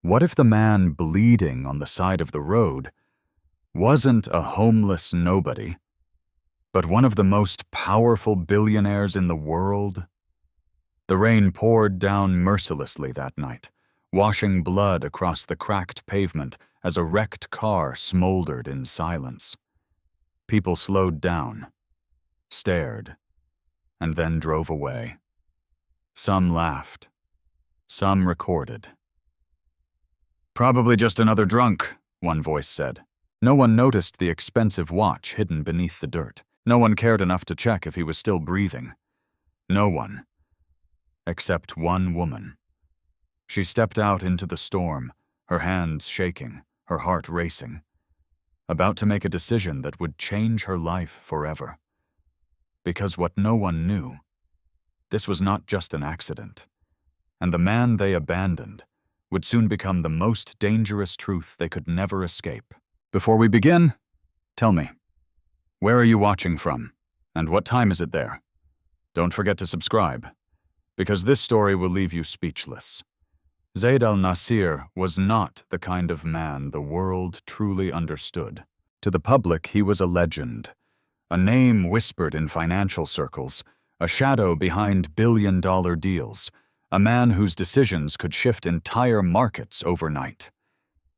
What if the man bleeding on the side of the road wasn't a homeless nobody, but one of the most powerful billionaires in the world? The rain poured down mercilessly that night, washing blood across the cracked pavement as a wrecked car smoldered in silence. People slowed down, stared, and then drove away. Some laughed. Some recorded. "Probably just another drunk," one voice said. No one noticed the expensive watch hidden beneath the dirt. No one cared enough to check if he was still breathing. No one. Except one woman. She stepped out into the storm, her hands shaking, her heart racing, about to make a decision that would change her life forever. Because what no one knew, this was not just an accident, and the man they abandoned would soon become the most dangerous truth they could never escape. Before we begin, tell me, where are you watching from, and what time is it there? Don't forget to subscribe, because this story will leave you speechless. Zayd Al-Nasir was not the kind of man the world truly understood. To the public, he was a legend, a name whispered in financial circles, a shadow behind billion-dollar deals, a man whose decisions could shift entire markets overnight.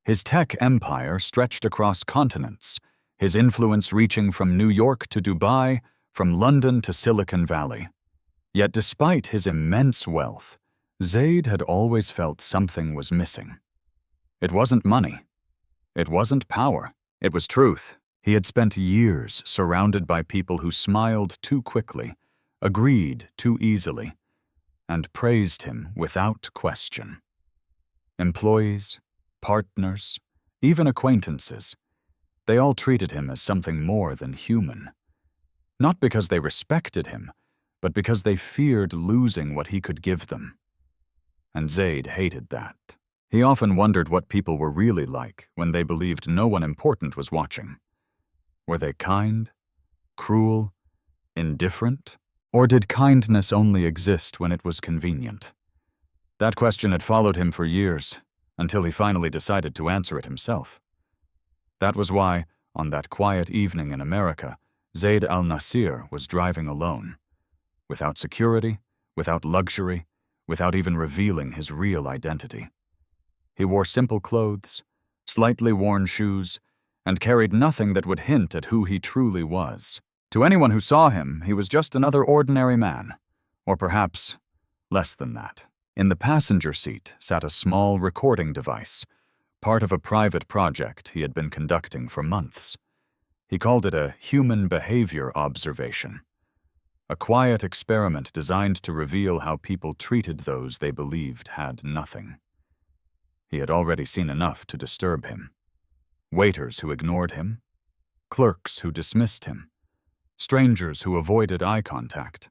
His tech empire stretched across continents, his influence reaching from New York to Dubai, from London to Silicon Valley. Yet despite his immense wealth, Zayd had always felt something was missing. It wasn't money. It wasn't power. It was truth. He had spent years surrounded by people who smiled too quickly, agreed too easily, and praised him without question. Employees, partners, even acquaintances, they all treated him as something more than human. Not because they respected him, but because they feared losing what he could give them. And Zayd hated that. He often wondered what people were really like when they believed no one important was watching. Were they kind, cruel, indifferent? Or did kindness only exist when it was convenient? That question had followed him for years, until he finally decided to answer it himself. That was why, on that quiet evening in America, Zayd Al-Nasir was driving alone, without security, without luxury, without even revealing his real identity. He wore simple clothes, slightly worn shoes, and carried nothing that would hint at who he truly was. To anyone who saw him, he was just another ordinary man, or perhaps less than that. In the passenger seat sat a small recording device, part of a private project he had been conducting for months. He called it a human behavior observation, a quiet experiment designed to reveal how people treated those they believed had nothing. He had already seen enough to disturb him. Waiters who ignored him, clerks who dismissed him, strangers who avoided eye contact.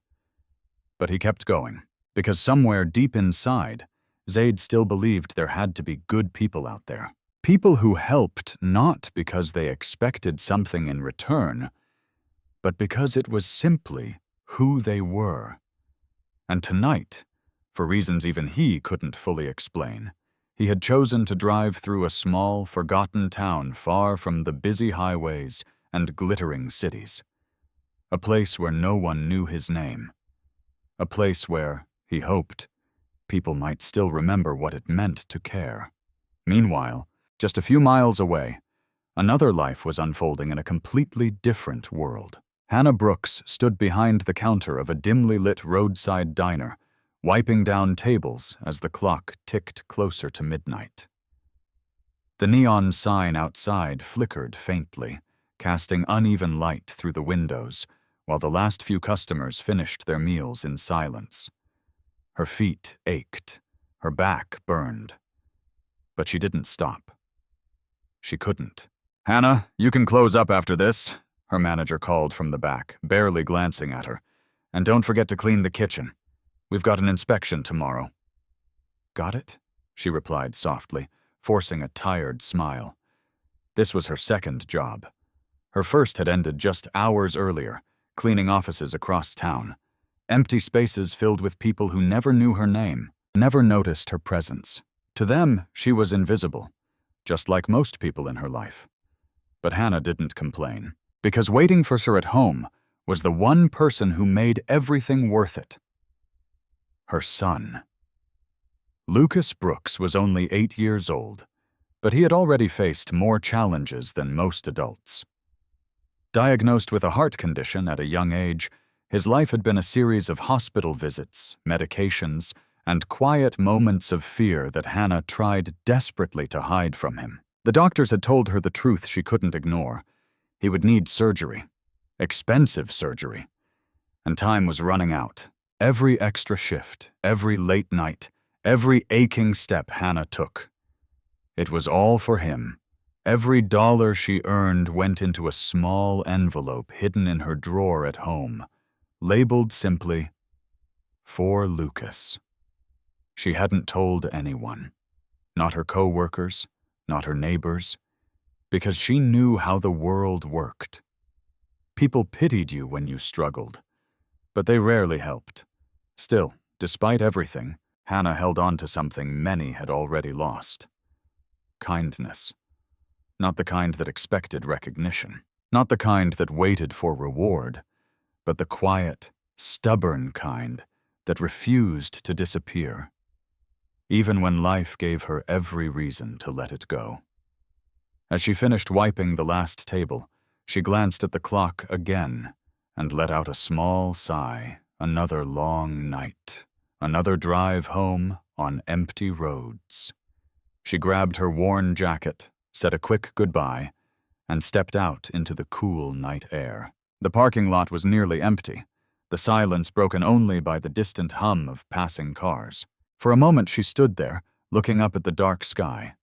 But he kept going, because somewhere deep inside, Zayd still believed there had to be good people out there. People who helped not because they expected something in return, but because it was simply who they were. And tonight, for reasons even he couldn't fully explain, he had chosen to drive through a small, forgotten town far from the busy highways and glittering cities. A place where no one knew his name. A place where, he hoped, people might still remember what it meant to care. Meanwhile, just a few miles away, another life was unfolding in a completely different world. Hannah Brooks stood behind the counter of a dimly lit roadside diner, wiping down tables as the clock ticked closer to midnight. The neon sign outside flickered faintly, casting uneven light through the windows, while the last few customers finished their meals in silence. Her feet ached, her back burned. But she didn't stop. She couldn't. "Hannah, you can close up after this," her manager called from the back, barely glancing at her. "And don't forget to clean the kitchen. We've got an inspection tomorrow." "Got it?" she replied softly, forcing a tired smile. This was her second job. Her first had ended just hours earlier, cleaning offices across town. Empty spaces filled with people who never knew her name, never noticed her presence. To them, she was invisible, just like most people in her life. But Hannah didn't complain, because waiting for her at home was the one person who made everything worth it. Her son. Lucas Brooks was only 8 years old, but he had already faced more challenges than most adults. Diagnosed with a heart condition at a young age, his life had been a series of hospital visits, medications, and quiet moments of fear that Hannah tried desperately to hide from him. The doctors had told her the truth she couldn't ignore. He would need surgery, expensive surgery, and time was running out. Every extra shift, every late night, every aching step Hannah took. It was all for him. Every dollar she earned went into a small envelope hidden in her drawer at home, labeled simply, "For Lucas." She hadn't told anyone, not her co-workers, not her neighbors, because she knew how the world worked. People pitied you when you struggled, but they rarely helped. Still, despite everything, Hannah held on to something many had already lost. Kindness. Not the kind that expected recognition, not the kind that waited for reward, but the quiet, stubborn kind that refused to disappear, even when life gave her every reason to let it go. As she finished wiping the last table, she glanced at the clock again and let out a small sigh. Another long night, another drive home on empty roads. She grabbed her worn jacket, said a quick goodbye, and stepped out into the cool night air. The parking lot was nearly empty, the silence broken only by the distant hum of passing cars. For a moment she stood there, looking up at the dark sky.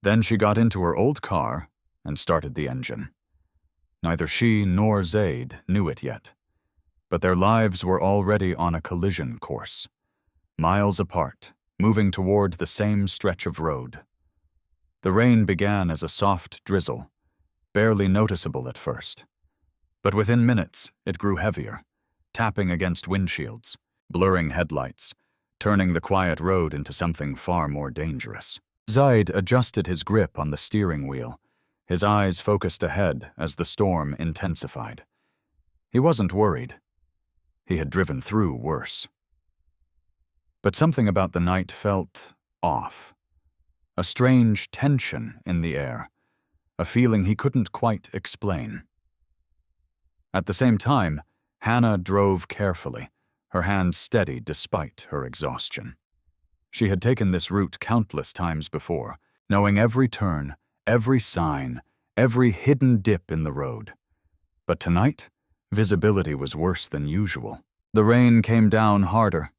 Then she got into her old car and started the engine. Neither she nor Zayd knew it yet, but their lives were already on a collision course, miles apart, moving toward the same stretch of road. The rain began as a soft drizzle, barely noticeable at first. But within minutes, it grew heavier, tapping against windshields, blurring headlights, turning the quiet road into something far more dangerous. Zayd adjusted his grip on the steering wheel, his eyes focused ahead as the storm intensified. He wasn't worried. He had driven through worse. But something about the night felt off. A strange tension in the air, a feeling he couldn't quite explain. At the same time, Hannah drove carefully, her hands steady despite her exhaustion. She had taken this route countless times before, knowing every turn, every sign, every hidden dip in the road. But tonight, visibility was worse than usual. The rain came down harder,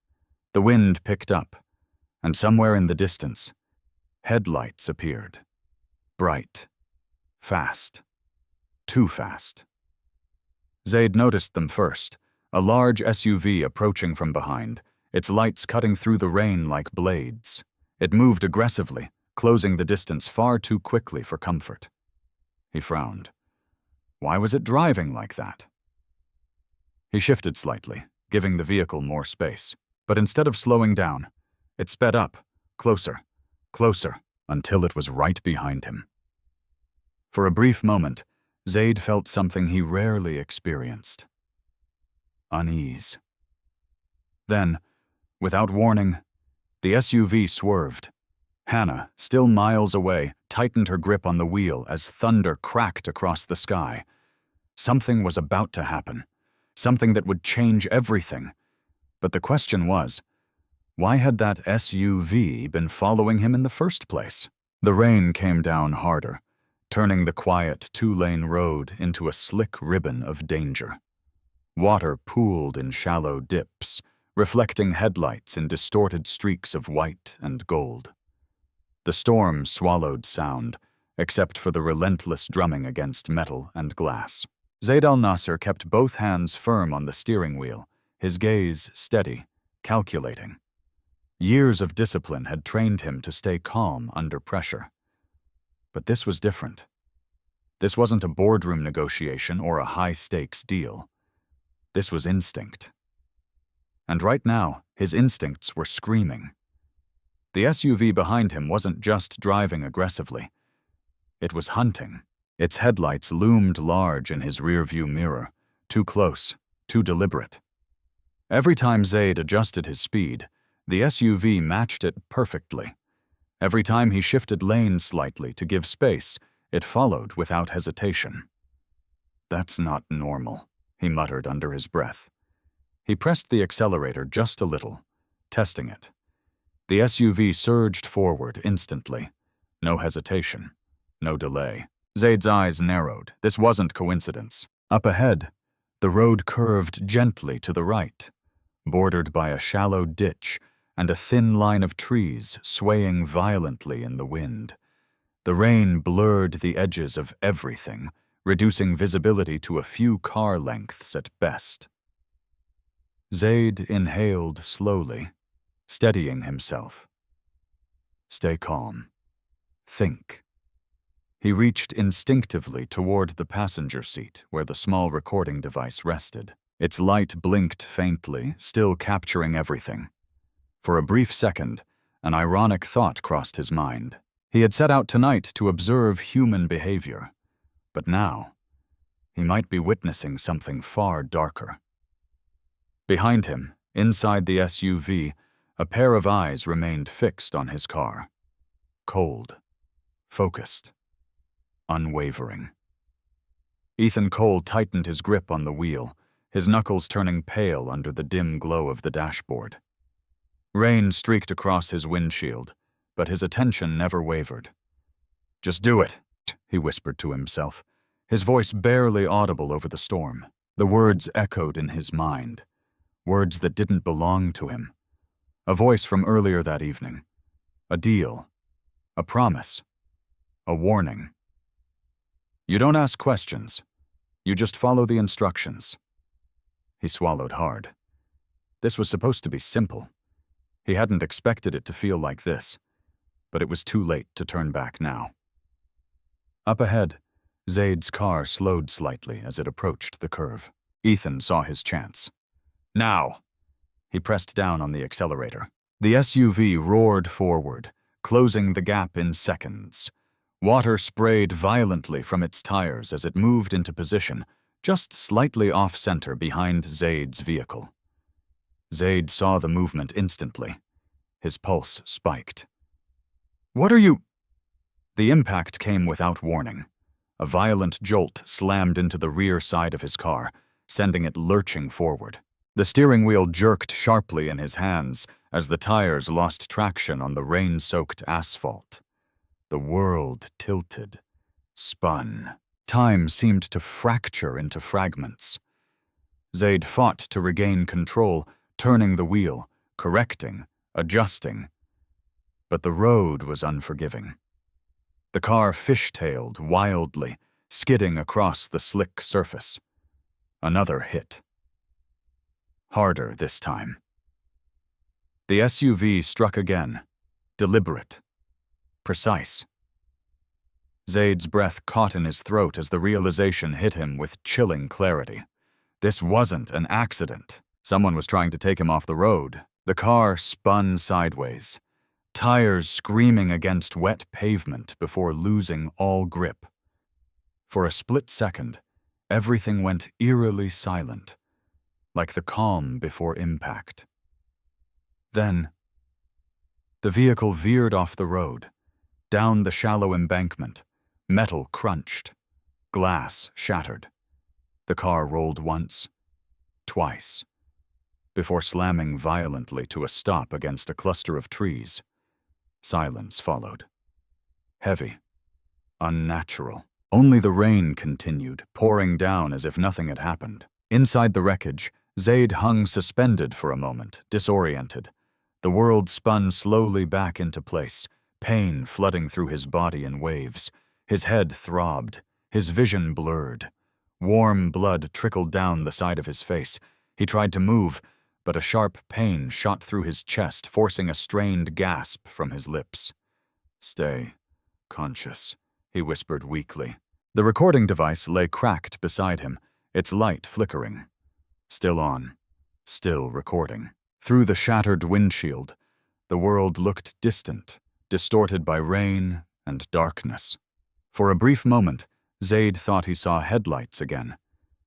the wind picked up, and somewhere in the distance, headlights appeared. Bright, fast, too fast. Zayd noticed them first, a large SUV approaching from behind, its lights cutting through the rain like blades. It moved aggressively, closing the distance far too quickly for comfort. He frowned. Why was it driving like that? He shifted slightly, giving the vehicle more space. But instead of slowing down, it sped up, closer, closer, until it was right behind him. For a brief moment, Zayd felt something he rarely experienced. Unease. Then, without warning, the SUV swerved. Hannah, still miles away, tightened her grip on the wheel as thunder cracked across the sky. Something was about to happen, something that would change everything. But the question was, why had that SUV been following him in the first place? The rain came down harder, turning the quiet two-lane road into a slick ribbon of danger. Water pooled in shallow dips, reflecting headlights in distorted streaks of white and gold. The storm swallowed sound, except for the relentless drumming against metal and glass. Zayd Al-Nasir kept both hands firm on the steering wheel, his gaze steady, calculating. Years of discipline had trained him to stay calm under pressure. But this was different. This wasn't a boardroom negotiation or a high-stakes deal. This was instinct. And right now, his instincts were screaming. The SUV behind him wasn't just driving aggressively. It was hunting. Its headlights loomed large in his rearview mirror, too close, too deliberate. Every time Zayd adjusted his speed, the SUV matched it perfectly. Every time he shifted lanes slightly to give space, it followed without hesitation. "That's not normal," he muttered under his breath. He pressed the accelerator just a little, testing it. The SUV surged forward instantly. No hesitation, no delay. Zayd's eyes narrowed. This wasn't coincidence. Up ahead, the road curved gently to the right, bordered by a shallow ditch and a thin line of trees swaying violently in the wind. The rain blurred the edges of everything, reducing visibility to a few car lengths at best. Zayd inhaled slowly, steadying himself. Stay calm. Think. He reached instinctively toward the passenger seat where the small recording device rested. Its light blinked faintly, still capturing everything. For a brief second, an ironic thought crossed his mind. He had set out tonight to observe human behavior, but now he might be witnessing something far darker. Behind him, inside the SUV, a pair of eyes remained fixed on his car. Cold, focused, unwavering. Ethan Cole tightened his grip on the wheel, his knuckles turning pale under the dim glow of the dashboard. Rain streaked across his windshield, but his attention never wavered. "Just do it," he whispered to himself, his voice barely audible over the storm. The words echoed in his mind, words that didn't belong to him. A voice from earlier that evening. A deal. A promise. A warning. "You don't ask questions. You just follow the instructions." He swallowed hard. This was supposed to be simple. He hadn't expected it to feel like this, but it was too late to turn back now. Up ahead, Zayd's car slowed slightly as it approached the curve. Ethan saw his chance. "Now!" He pressed down on the accelerator. The SUV roared forward, closing the gap in seconds. Water sprayed violently from its tires as it moved into position, just slightly off-center behind Zayd's vehicle. Zayd saw the movement instantly. His pulse spiked. "What are you—" The impact came without warning. A violent jolt slammed into the rear side of his car, sending it lurching forward. The steering wheel jerked sharply in his hands as the tires lost traction on the rain-soaked asphalt. The world tilted, spun. Time seemed to fracture into fragments. Zayd fought to regain control, turning the wheel, correcting, adjusting. But the road was unforgiving. The car fishtailed wildly, skidding across the slick surface. Another hit. Harder this time. The SUV struck again, deliberate, precise. Zayd's breath caught in his throat as the realization hit him with chilling clarity. This wasn't an accident. Someone was trying to take him off the road. The car spun sideways, tires screaming against wet pavement before losing all grip. For a split second, everything went eerily silent, like the calm before impact. Then, the vehicle veered off the road, down the shallow embankment. Metal crunched, glass shattered. The car rolled once, twice, before slamming violently to a stop against a cluster of trees. Silence followed. Heavy, unnatural. Only the rain continued, pouring down as if nothing had happened. Inside the wreckage, Zayd hung suspended for a moment, disoriented. The world spun slowly back into place, pain flooding through his body in waves. His head throbbed, his vision blurred. Warm blood trickled down the side of his face. He tried to move, but a sharp pain shot through his chest, forcing a strained gasp from his lips. "Stay conscious," he whispered weakly. The recording device lay cracked beside him, its light flickering. Still on, still recording. Through the shattered windshield, The world looked distant, distorted by rain and darkness. For a brief moment, Zayd thought he saw headlights again,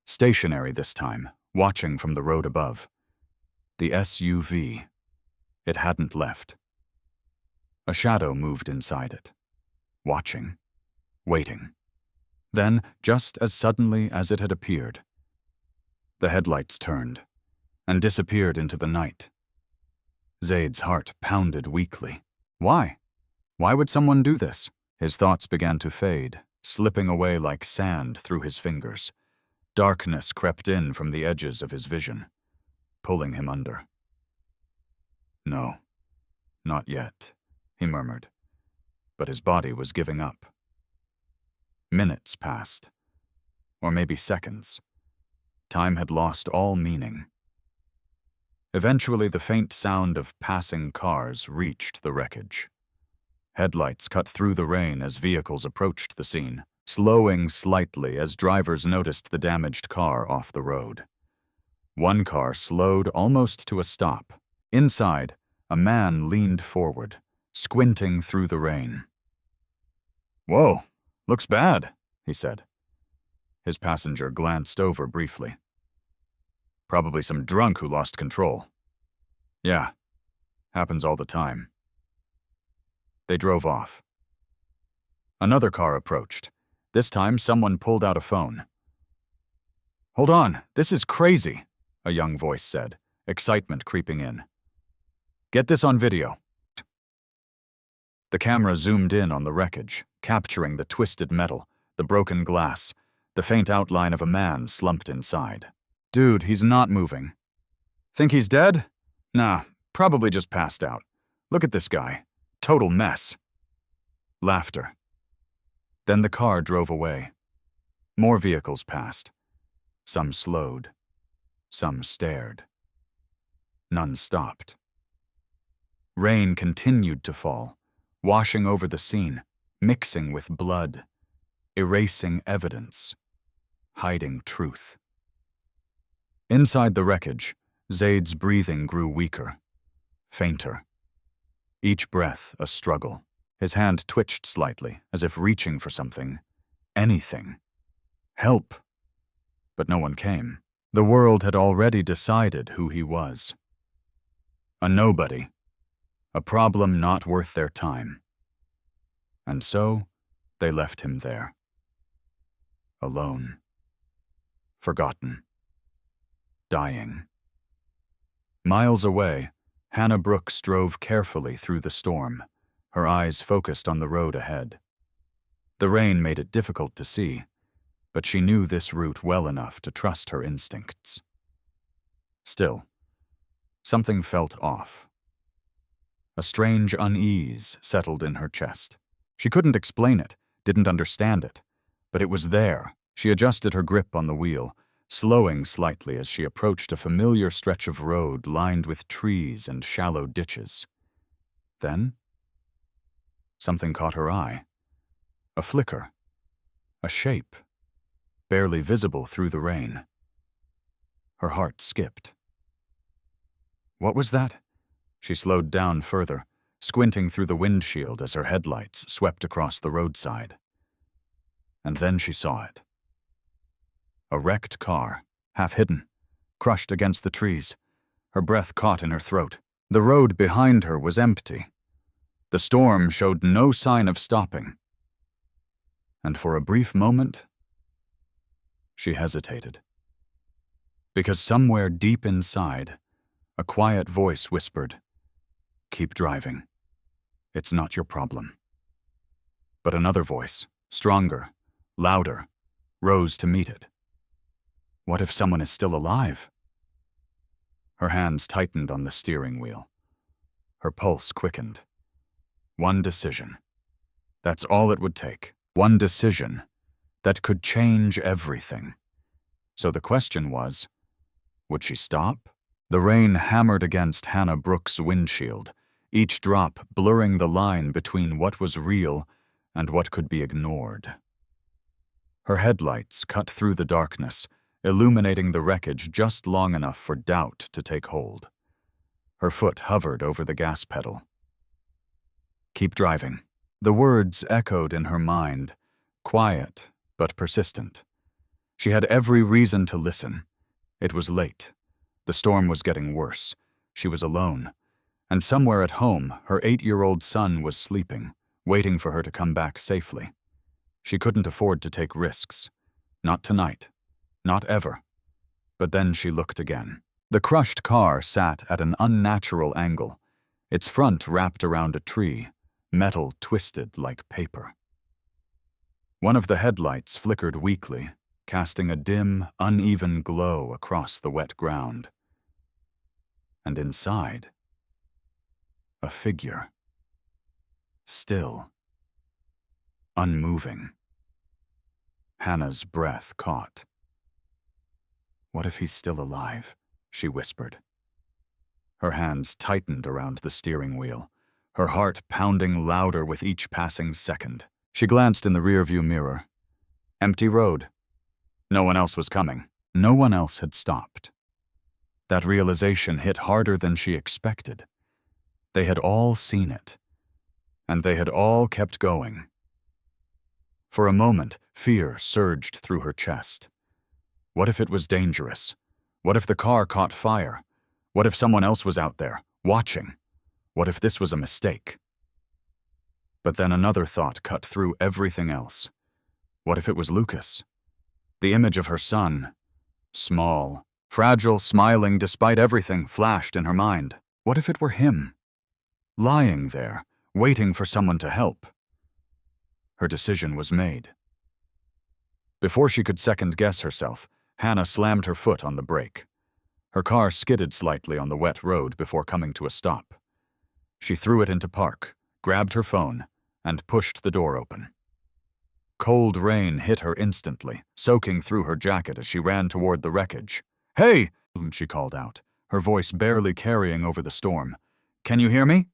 stationary this time, watching from the road above. The SUV. It hadn't left. A shadow moved inside it, watching, waiting. Then, just as suddenly as it had appeared, the headlights turned and disappeared into the night. Zayd's heart pounded weakly. Why? Why would someone do this? His thoughts began to fade, slipping away like sand through his fingers. Darkness crept in from the edges of his vision, pulling him under. No, not yet, he murmured, but his body was giving up. Minutes passed, or maybe seconds. Time had lost all meaning. Eventually, the faint sound of passing cars reached the wreckage. Headlights cut through the rain as vehicles approached the scene, slowing slightly as drivers noticed the damaged car off the road. One car slowed almost to a stop. Inside, a man leaned forward, squinting through the rain. "Whoa, looks bad," he said. His passenger glanced over briefly. "Probably some drunk who lost control." "Yeah, happens all the time." They drove off. Another car approached. This time, someone pulled out a phone. "Hold on, this is crazy," a young voice said, excitement creeping in. "Get this on video." The camera zoomed in on the wreckage, capturing the twisted metal, the broken glass, the faint outline of a man slumped inside. "Dude, he's not moving." "Think he's dead?" "Nah, probably just passed out. Look at this guy. Total mess." Laughter. Then the car drove away. More vehicles passed. Some slowed. Some stared. None stopped. Rain continued to fall, washing over the scene, mixing with blood, erasing evidence, hiding truth. Inside the wreckage, Zayd's breathing grew weaker, fainter. Each breath a struggle. His hand twitched slightly, as if reaching for something. Anything. Help. But no one came. The world had already decided who he was. A nobody. A problem not worth their time. And so, they left him there. Alone. Forgotten. Dying. Miles away, Hannah Brooks drove carefully through the storm, her eyes focused on the road ahead. The rain made it difficult to see, but she knew this route well enough to trust her instincts. Still, something felt off. A strange unease settled in her chest. She couldn't explain it, didn't understand it, but it was there. She adjusted her grip on the wheel, slowing slightly as she approached a familiar stretch of road lined with trees and shallow ditches. Then, something caught her eye. A flicker. A shape. Barely visible through the rain. Her heart skipped. What was that? She slowed down further, squinting through the windshield as her headlights swept across the roadside. And then she saw it. A wrecked car, half hidden, crushed against the trees, her breath caught in her throat. The road behind her was empty. The storm showed no sign of stopping. And for a brief moment, she hesitated. Because somewhere deep inside, a quiet voice whispered, "Keep driving. It's not your problem." But another voice, stronger, louder, rose to meet it. What if someone is still alive? Her hands tightened on the steering wheel. Her pulse quickened. One decision. That's all it would take. One decision that could change everything. So the question was, would she stop? The rain hammered against Hannah Brooks' windshield, each drop blurring the line between what was real and what could be ignored. Her headlights cut through the darkness, illuminating the wreckage just long enough for doubt to take hold. Her foot hovered over the gas pedal. Keep driving. The words echoed in her mind, quiet but persistent. She had every reason to listen. It was late. The storm was getting worse. She was alone. And somewhere at home, her 8-year-old son was sleeping, waiting for her to come back safely. She couldn't afford to take risks. Not tonight. Not ever. But then she looked again. The crushed car sat at an unnatural angle, its front wrapped around a tree, metal twisted like paper. One of the headlights flickered weakly, casting a dim, uneven glow across the wet ground. And inside, a figure. Still. Unmoving. Hannah's breath caught. What if he's still alive? She whispered. Her hands tightened around the steering wheel, her heart pounding louder with each passing second. She glanced in the rearview mirror. Empty road. No one else was coming. No one else had stopped. That realization hit harder than she expected. They had all seen it, and they had all kept going. For a moment, fear surged through her chest. What if it was dangerous? What if the car caught fire? What if someone else was out there, watching? What if this was a mistake? But then another thought cut through everything else. What if it was Lucas? The image of her son, small, fragile, smiling despite everything, flashed in her mind. What if it were him? Lying there, waiting for someone to help. Her decision was made. Before she could second-guess herself, Hannah slammed her foot on the brake. Her car skidded slightly on the wet road before coming to a stop. She threw it into park, grabbed her phone, and pushed the door open. Cold rain hit her instantly, soaking through her jacket as she ran toward the wreckage. "Hey!" she called out, her voice barely carrying over the storm. "Can you hear me?"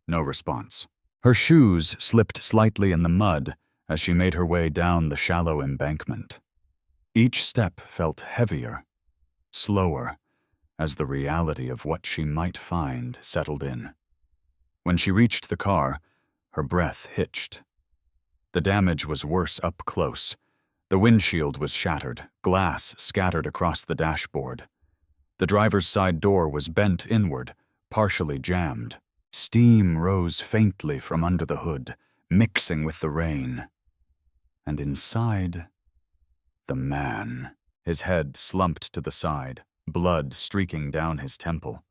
No response. Her shoes slipped slightly in the mud as she made her way down the shallow embankment. Each step felt heavier, slower, as the reality of what she might find settled in. When she reached the car, her breath hitched. The damage was worse up close. The windshield was shattered, glass scattered across the dashboard. The driver's side door was bent inward, partially jammed. Steam rose faintly from under the hood, mixing with the rain. And inside, the man, his head slumped to the side, blood streaking down his temple.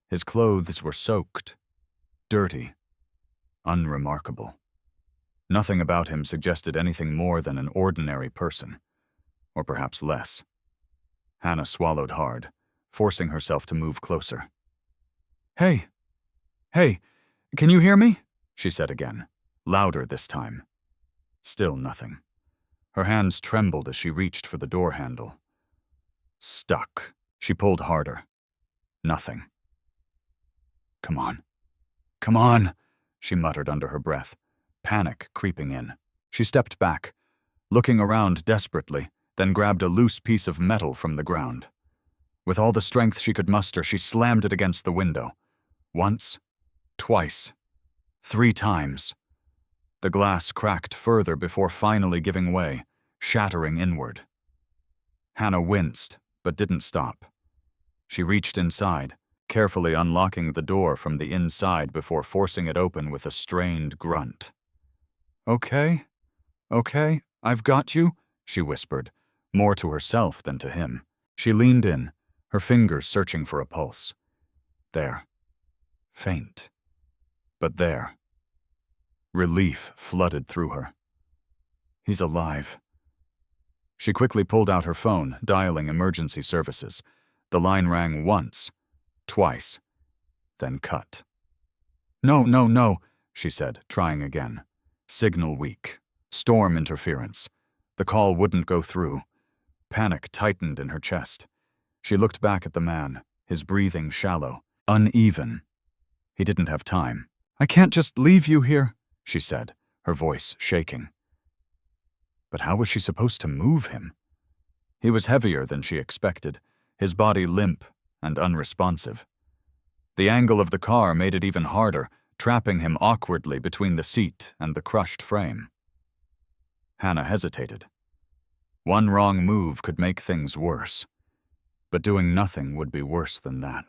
His clothes were soaked, dirty, unremarkable. Nothing about him suggested anything more than an ordinary person, or perhaps less. Hannah swallowed hard, forcing herself to move closer. "Hey! Hey! Can you hear me?" she said again, louder this time. Still nothing. Her hands trembled as she reached for the door handle. Stuck. She pulled harder. Nothing. "Come on. Come on," she muttered under her breath, panic creeping in. She stepped back, looking around desperately, then grabbed a loose piece of metal from the ground. With all the strength she could muster, she slammed it against the window. Once, twice, 3 times. The glass cracked further before finally giving way, shattering inward. Hannah winced, but didn't stop. She reached inside, carefully unlocking the door from the inside before forcing it open with a strained grunt. Okay, I've got you," she whispered, more to herself than to him. She leaned in, her fingers searching for a pulse. There. Faint. But there. Relief flooded through her. He's alive. She quickly pulled out her phone, dialing emergency services. The line rang once, twice, then cut. No, she said, trying again. Signal weak. Storm interference. The call wouldn't go through. Panic tightened in her chest. She looked back at the man, his breathing shallow, uneven. He didn't have time. "I can't just leave you here," she said, her voice shaking. But how was she supposed to move him? He was heavier than she expected, his body limp and unresponsive. The angle of the car made it even harder, trapping him awkwardly between the seat and the crushed frame. Hannah hesitated. One wrong move could make things worse, but doing nothing would be worse than that.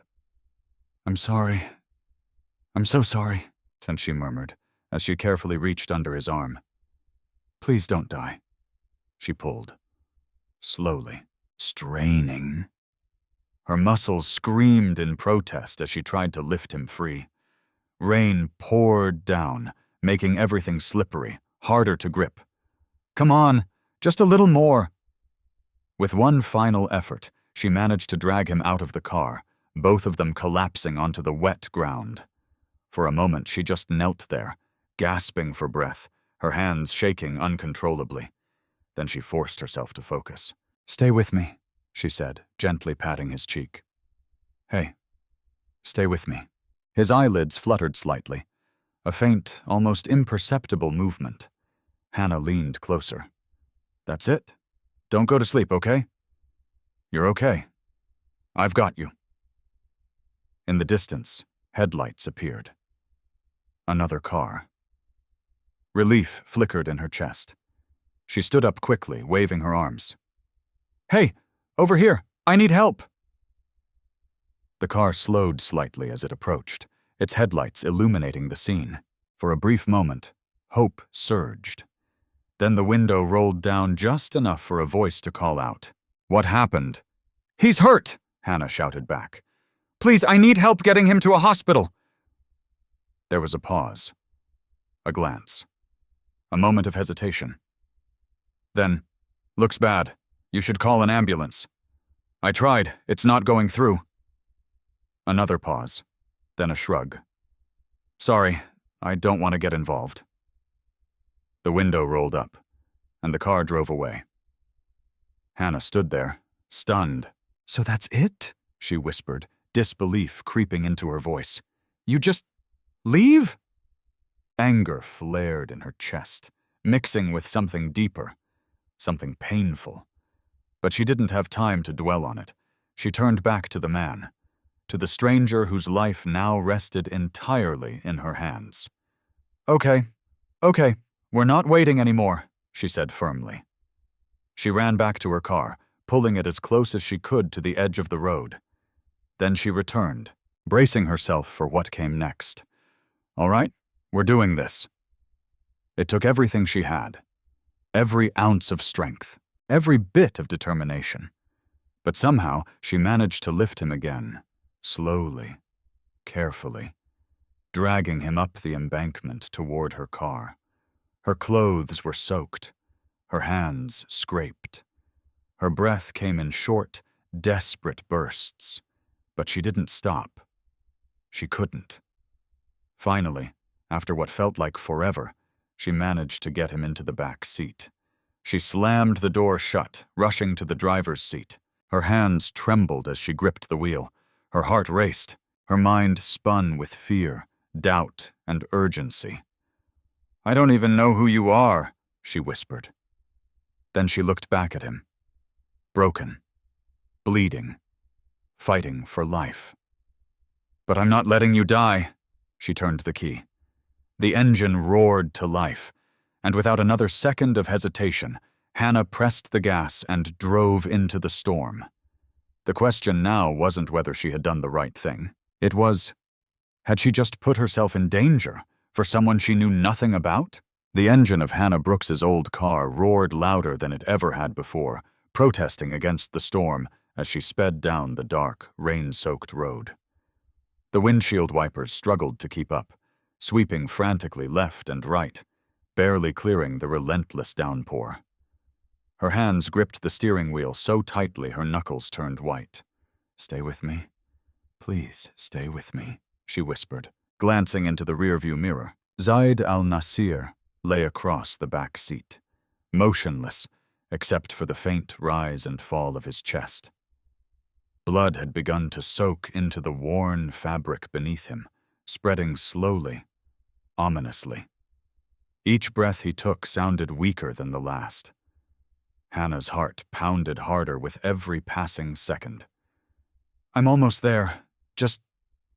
"I'm sorry. I'm so sorry," she murmured, as she carefully reached under his arm. "Please don't die." She pulled, slowly, straining. Her muscles screamed in protest as she tried to lift him free. Rain poured down, making everything slippery, harder to grip. "Come on, just a little more." With one final effort, she managed to drag him out of the car, both of them collapsing onto the wet ground. For a moment, she just knelt there, gasping for breath, her hands shaking uncontrollably. Then she forced herself to focus. "Stay with me," she said, gently patting his cheek. "Hey, stay with me." His eyelids fluttered slightly, a faint, almost imperceptible movement. Hannah leaned closer. "That's it. Don't go to sleep, okay? You're okay. I've got you." In the distance, headlights appeared. Another car. Relief flickered in her chest. She stood up quickly, waving her arms. "Hey, over here! I need help!" The car slowed slightly as it approached, its headlights illuminating the scene. For a brief moment, hope surged. Then the window rolled down just enough for a voice to call out. "What happened?" "He's hurt!" Hannah shouted back. "Please, I need help getting him to a hospital." There was a pause. A glance. A moment of hesitation. Then, "Looks bad. You should call an ambulance." "I tried. It's not going through." Another pause. Then a shrug. "Sorry, I don't want to get involved." The window rolled up, and the car drove away. Hannah stood there, stunned. "So that's it?" she whispered, disbelief creeping into her voice. "You just leave?" Anger flared in her chest, mixing with something deeper, something painful. But she didn't have time to dwell on it. She turned back to the man, to the stranger whose life now rested entirely in her hands. Okay, we're not waiting anymore," she said firmly. She ran back to her car, pulling it as close as she could to the edge of the road. Then she returned, bracing herself for what came next. "All right, we're doing this." It took everything she had, every ounce of strength, every bit of determination. But somehow she managed to lift him again, slowly, carefully, dragging him up the embankment toward her car. Her clothes were soaked, her hands scraped. Her breath came in short, desperate bursts, but she didn't stop. She couldn't. Finally, after what felt like forever, she managed to get him into the back seat. She slammed the door shut, rushing to the driver's seat. Her hands trembled as she gripped the wheel. Her heart raced. Her mind spun with fear, doubt, and urgency. "I don't even know who you are," she whispered. Then she looked back at him. Broken, bleeding, fighting for life. "But I'm not letting you die." She turned the key. The engine roared to life, and without another second of hesitation, Hannah pressed the gas and drove into the storm. The question now wasn't whether she had done the right thing. It was, had she just put herself in danger for someone she knew nothing about? The engine of Hannah Brooks's old car roared louder than it ever had before, protesting against the storm as she sped down the dark, rain-soaked road. The windshield wipers struggled to keep up, sweeping frantically left and right, barely clearing the relentless downpour. Her hands gripped the steering wheel so tightly her knuckles turned white. "Stay with me. Please, stay with me," she whispered, glancing into the rearview mirror. Zayd Al-Nasir lay across the back seat, motionless, except for the faint rise and fall of his chest. Blood had begun to soak into the worn fabric beneath him, spreading slowly, ominously. Each breath he took sounded weaker than the last. Hannah's heart pounded harder with every passing second. "I'm almost there. Just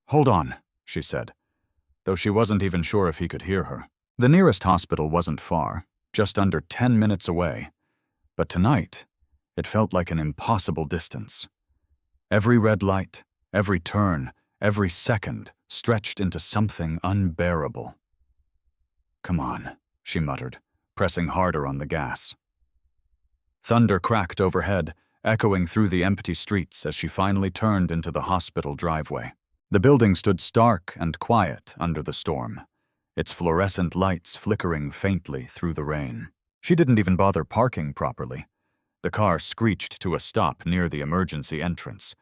hold on," she said. though she wasn't even sure if he could hear her. The nearest hospital wasn't far, just under 10 minutes away, but tonight, it felt like an impossible distance. Every red light, every turn, every second stretched into something unbearable. "Come on," she muttered, pressing harder on the gas. Thunder cracked overhead, echoing through the empty streets as she finally turned into the hospital driveway. The building stood stark and quiet under the storm, its fluorescent lights flickering faintly through the rain. She didn't even bother parking properly. The car screeched to a stop near the emergency entrance.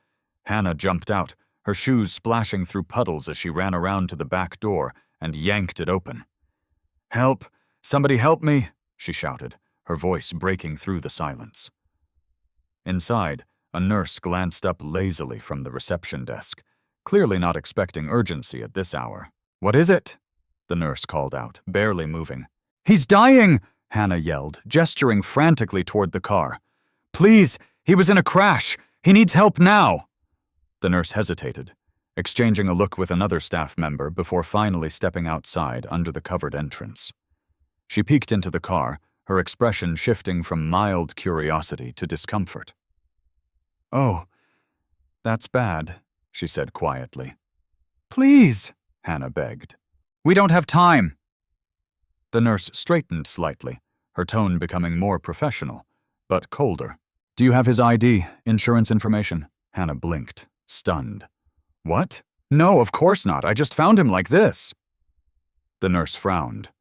Hannah jumped out, her shoes splashing through puddles as she ran around to the back door and yanked it open. "Help! Somebody help me!" she shouted, her voice breaking through the silence. Inside, a nurse glanced up lazily from the reception desk, clearly not expecting urgency at this hour. "What is it?" the nurse called out, barely moving. "He's dying!" Hannah yelled, gesturing frantically toward the car. "Please, he was in a crash! He needs help now!" The nurse hesitated, exchanging a look with another staff member before finally stepping outside under the covered entrance. She peeked into the car, her expression shifting from mild curiosity to discomfort. "Oh, that's bad," she said quietly. "Please," Hannah begged. "We don't have time." The nurse straightened slightly, her tone becoming more professional, but colder. "Do you have his ID, insurance information?" Hannah blinked, stunned. "What? No, of course not. I just found him like this." The nurse frowned.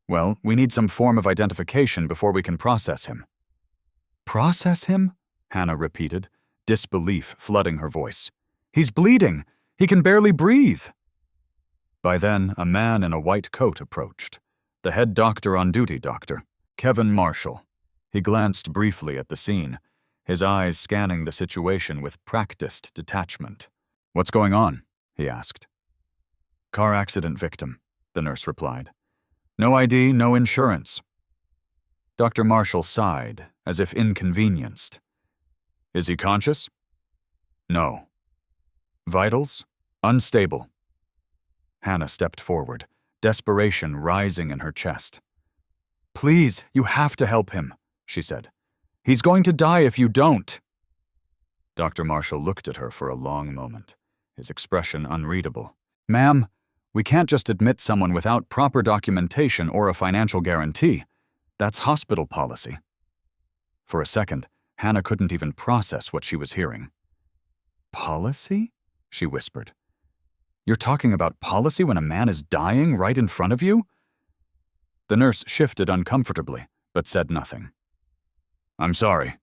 "Well, we need some form of identification before we can process him." "Process him?" Hannah repeated, disbelief flooding her voice. "He's bleeding. He can barely breathe." By then, a man in a white coat approached. The head doctor on duty, Dr. Kevin Marshall. He glanced briefly at the scene, his eyes scanning the situation with practiced detachment. "What's going on?" he asked. "Car accident victim," the nurse replied. "No ID, no insurance." Dr. Marshall sighed, as if inconvenienced. "Is he conscious?" "No." "Vitals? Unstable." Hannah stepped forward, desperation rising in her chest. "Please, you have to help him," she said. "He's going to die if you don't." Dr. Marshall looked at her for a long moment, his expression unreadable. "Ma'am, we can't just admit someone without proper documentation or a financial guarantee. That's hospital policy." For a second, Hannah couldn't even process what she was hearing. "Policy?" she whispered. "You're talking about policy when a man is dying right in front of you?" The nurse shifted uncomfortably, but said nothing. "I'm sorry,"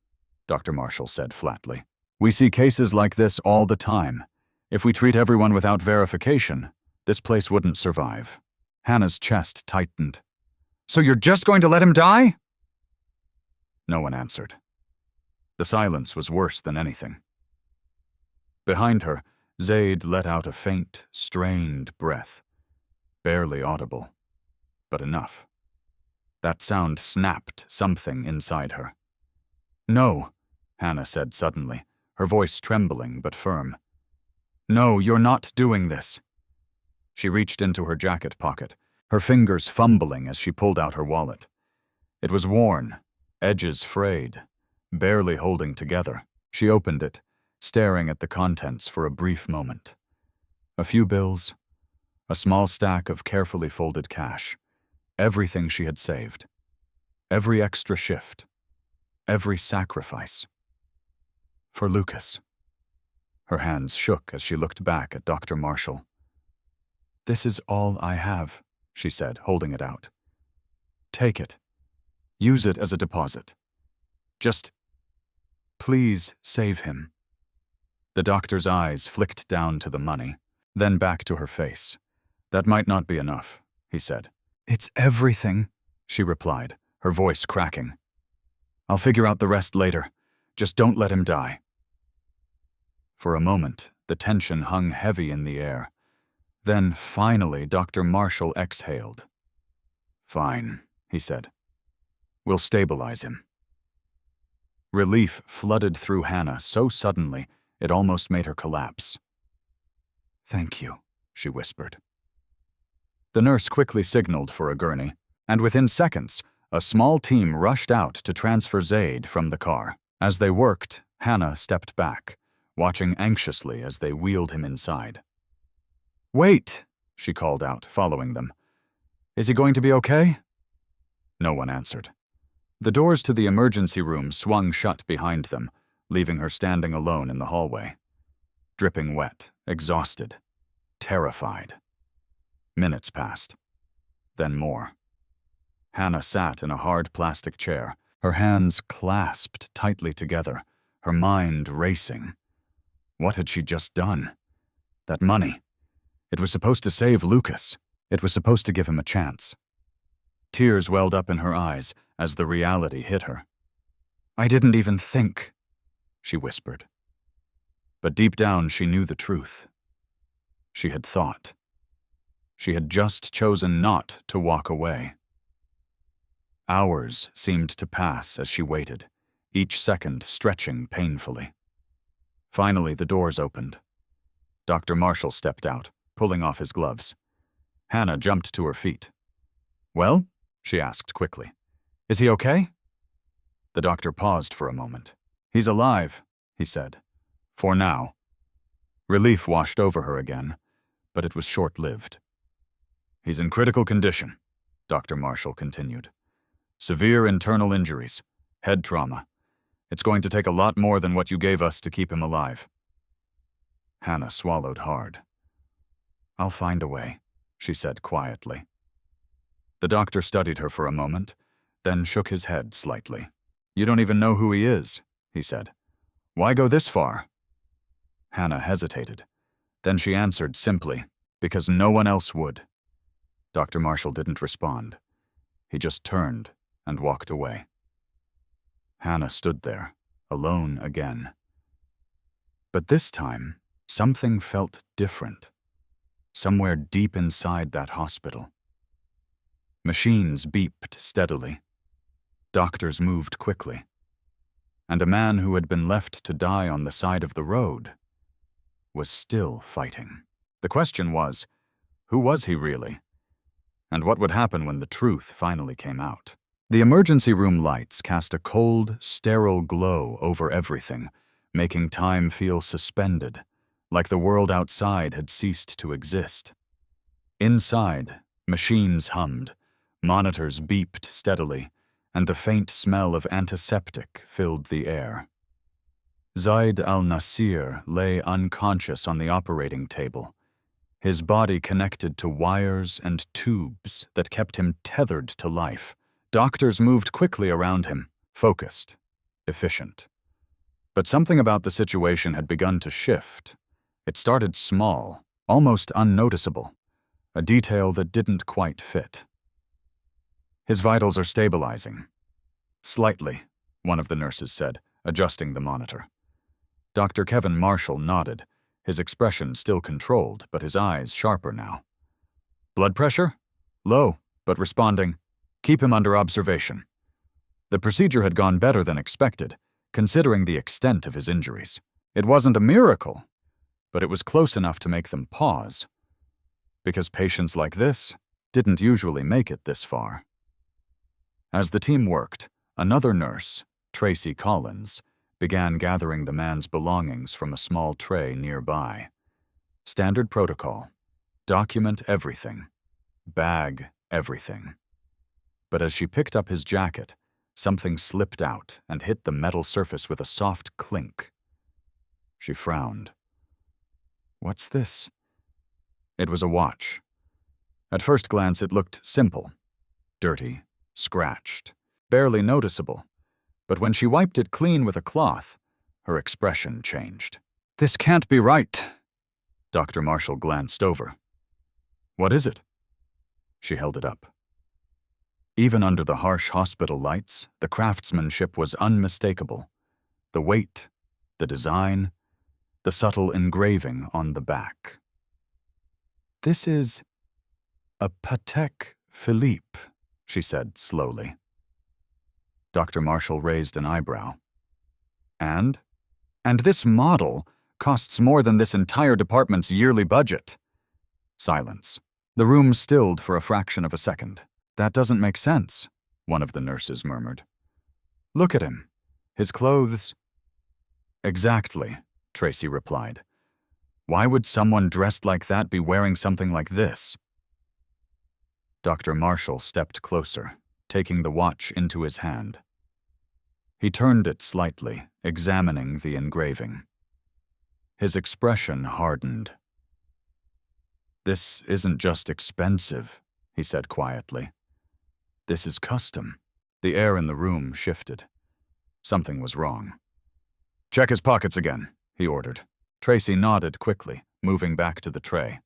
Dr. Marshall said flatly. "We see cases like this all the time. If we treat everyone without verification, this place wouldn't survive." Hannah's chest tightened. "So you're just going to let him die?" No one answered. The silence was worse than anything. Behind her, Zayd let out a faint, strained breath. Barely audible, but enough. That sound snapped something inside her. "No," Hannah said suddenly, her voice trembling but firm. "No, you're not doing this." She reached into her jacket pocket, her fingers fumbling as she pulled out her wallet. It was worn, edges frayed, barely holding together. She opened it, staring at the contents for a brief moment. A few bills, a small stack of carefully folded cash, everything she had saved, every extra shift, every sacrifice. For Lucas. Her hands shook as she looked back at Dr. Marshall. "This is all I have," she said, holding it out. "Take it. Use it as a deposit. Just, please save him." The doctor's eyes flicked down to the money, then back to her face. "That might not be enough," he said. "It's everything," she replied, her voice cracking. "I'll figure out the rest later. Just don't let him die." For a moment, the tension hung heavy in the air. Then, finally, Dr. Marshall exhaled. "Fine," he said. "We'll stabilize him." Relief flooded through Hannah so suddenly it almost made her collapse. "Thank you," she whispered. The nurse quickly signaled for a gurney, and within seconds, a small team rushed out to transfer Zayd from the car. As they worked, Hannah stepped back, watching anxiously as they wheeled him inside. "Wait!" she called out, following them. "Is he going to be okay?" No one answered. The doors to the emergency room swung shut behind them, leaving her standing alone in the hallway. Dripping wet, exhausted, terrified. Minutes passed. Then more. Hannah sat in a hard plastic chair, her hands clasped tightly together, her mind racing. What had she just done? That money. It was supposed to save Lucas. It was supposed to give him a chance. Tears welled up in her eyes as the reality hit her. "I didn't even think," she whispered. But deep down she knew the truth. She had thought. She had just chosen not to walk away. Hours seemed to pass as she waited, each second stretching painfully. Finally, the doors opened. Dr. Marshall stepped out, pulling off his gloves. Hannah jumped to her feet. "Well?" she asked quickly. "Is he okay?" The doctor paused for a moment. "He's alive," he said. "For now." Relief washed over her again, but it was short-lived. "He's in critical condition," Dr. Marshall continued. "Severe internal injuries, head trauma. It's going to take a lot more than what you gave us to keep him alive." Hannah swallowed hard. "I'll find a way," she said quietly. The doctor studied her for a moment, then shook his head slightly. "You don't even know who he is," he said. "Why go this far?" Hannah hesitated. Then she answered simply, "Because no one else would." Dr. Marshall didn't respond. He just turned and walked away. Hannah stood there, alone again. But this time, something felt different. Somewhere deep inside that hospital. Machines beeped steadily. Doctors moved quickly. And a man who had been left to die on the side of the road was still fighting. The question was, who was he really? And what would happen when the truth finally came out? The emergency room lights cast a cold, sterile glow over everything, making time feel suspended, like the world outside had ceased to exist. Inside, machines hummed, monitors beeped steadily, and the faint smell of antiseptic filled the air. Zayd Al-Nasir lay unconscious on the operating table, his body connected to wires and tubes that kept him tethered to life. Doctors moved quickly around him, focused, efficient. But something about the situation had begun to shift. It started small, almost unnoticeable, a detail that didn't quite fit. "His vitals are stabilizing." "Slightly," one of the nurses said, adjusting the monitor. Dr. Kevin Marshall nodded, his expression still controlled, but his eyes sharper now. "Blood pressure? Low, but responding. Keep him under observation." The procedure had gone better than expected, considering the extent of his injuries. It wasn't a miracle, but it was close enough to make them pause. Because patients like this didn't usually make it this far. As the team worked, another nurse, Tracy Collins, began gathering the man's belongings from a small tray nearby. Standard protocol. Document everything. Bag everything. But as she picked up his jacket, something slipped out and hit the metal surface with a soft clink. She frowned. "What's this?" It was a watch. At first glance, it looked simple. Dirty, scratched, barely noticeable. But when she wiped it clean with a cloth, her expression changed. "This can't be right." Dr. Marshall glanced over. "What is it?" She held it up. Even under the harsh hospital lights, the craftsmanship was unmistakable. The weight, the design, the subtle engraving on the back. "This is a Patek Philippe," she said slowly. Dr. Marshall raised an eyebrow. And this model costs more than this entire department's yearly budget." Silence. The room stilled for a fraction of a second. "That doesn't make sense," one of the nurses murmured. "Look at him. His clothes—" "Exactly," Tracy replied. "Why would someone dressed like that be wearing something like this?" Dr. Marshall stepped closer, taking the watch into his hand. He turned it slightly, examining the engraving. His expression hardened. "This isn't just expensive," he said quietly. "This is custom." The air in the room shifted. Something was wrong. "Check his pockets again," he ordered. Tracy nodded quickly, moving back to the tray.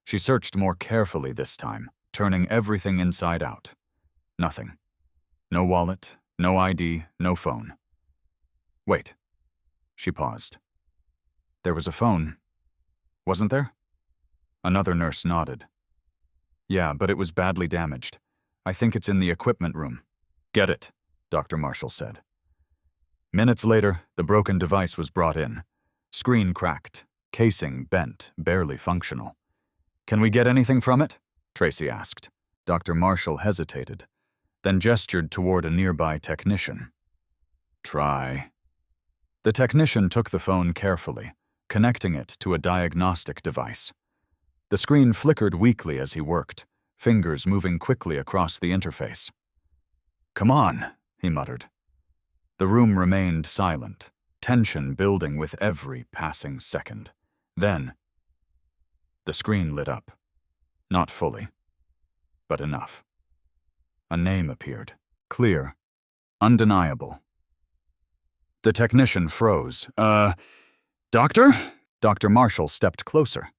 She searched more carefully this time, turning everything inside out. Nothing. No wallet, no ID, no phone. "Wait." She paused. "There was a phone, wasn't there?" Another nurse nodded. "Yeah, but it was badly damaged. I think it's in the equipment room." "Get it," Dr. Marshall said. Minutes later, the broken device was brought in. Screen cracked, casing bent, barely functional. "Can we get anything from it?" Tracy asked. Dr. Marshall hesitated, then gestured toward a nearby technician. "Try." The technician took the phone carefully, connecting it to a diagnostic device. The screen flickered weakly as he worked, fingers moving quickly across the interface. "Come on," he muttered. The room remained silent, tension building with every passing second. Then, the screen lit up. Not fully, but enough. A name appeared, clear, undeniable. The technician froze. Doctor?" Dr. Marshall stepped closer.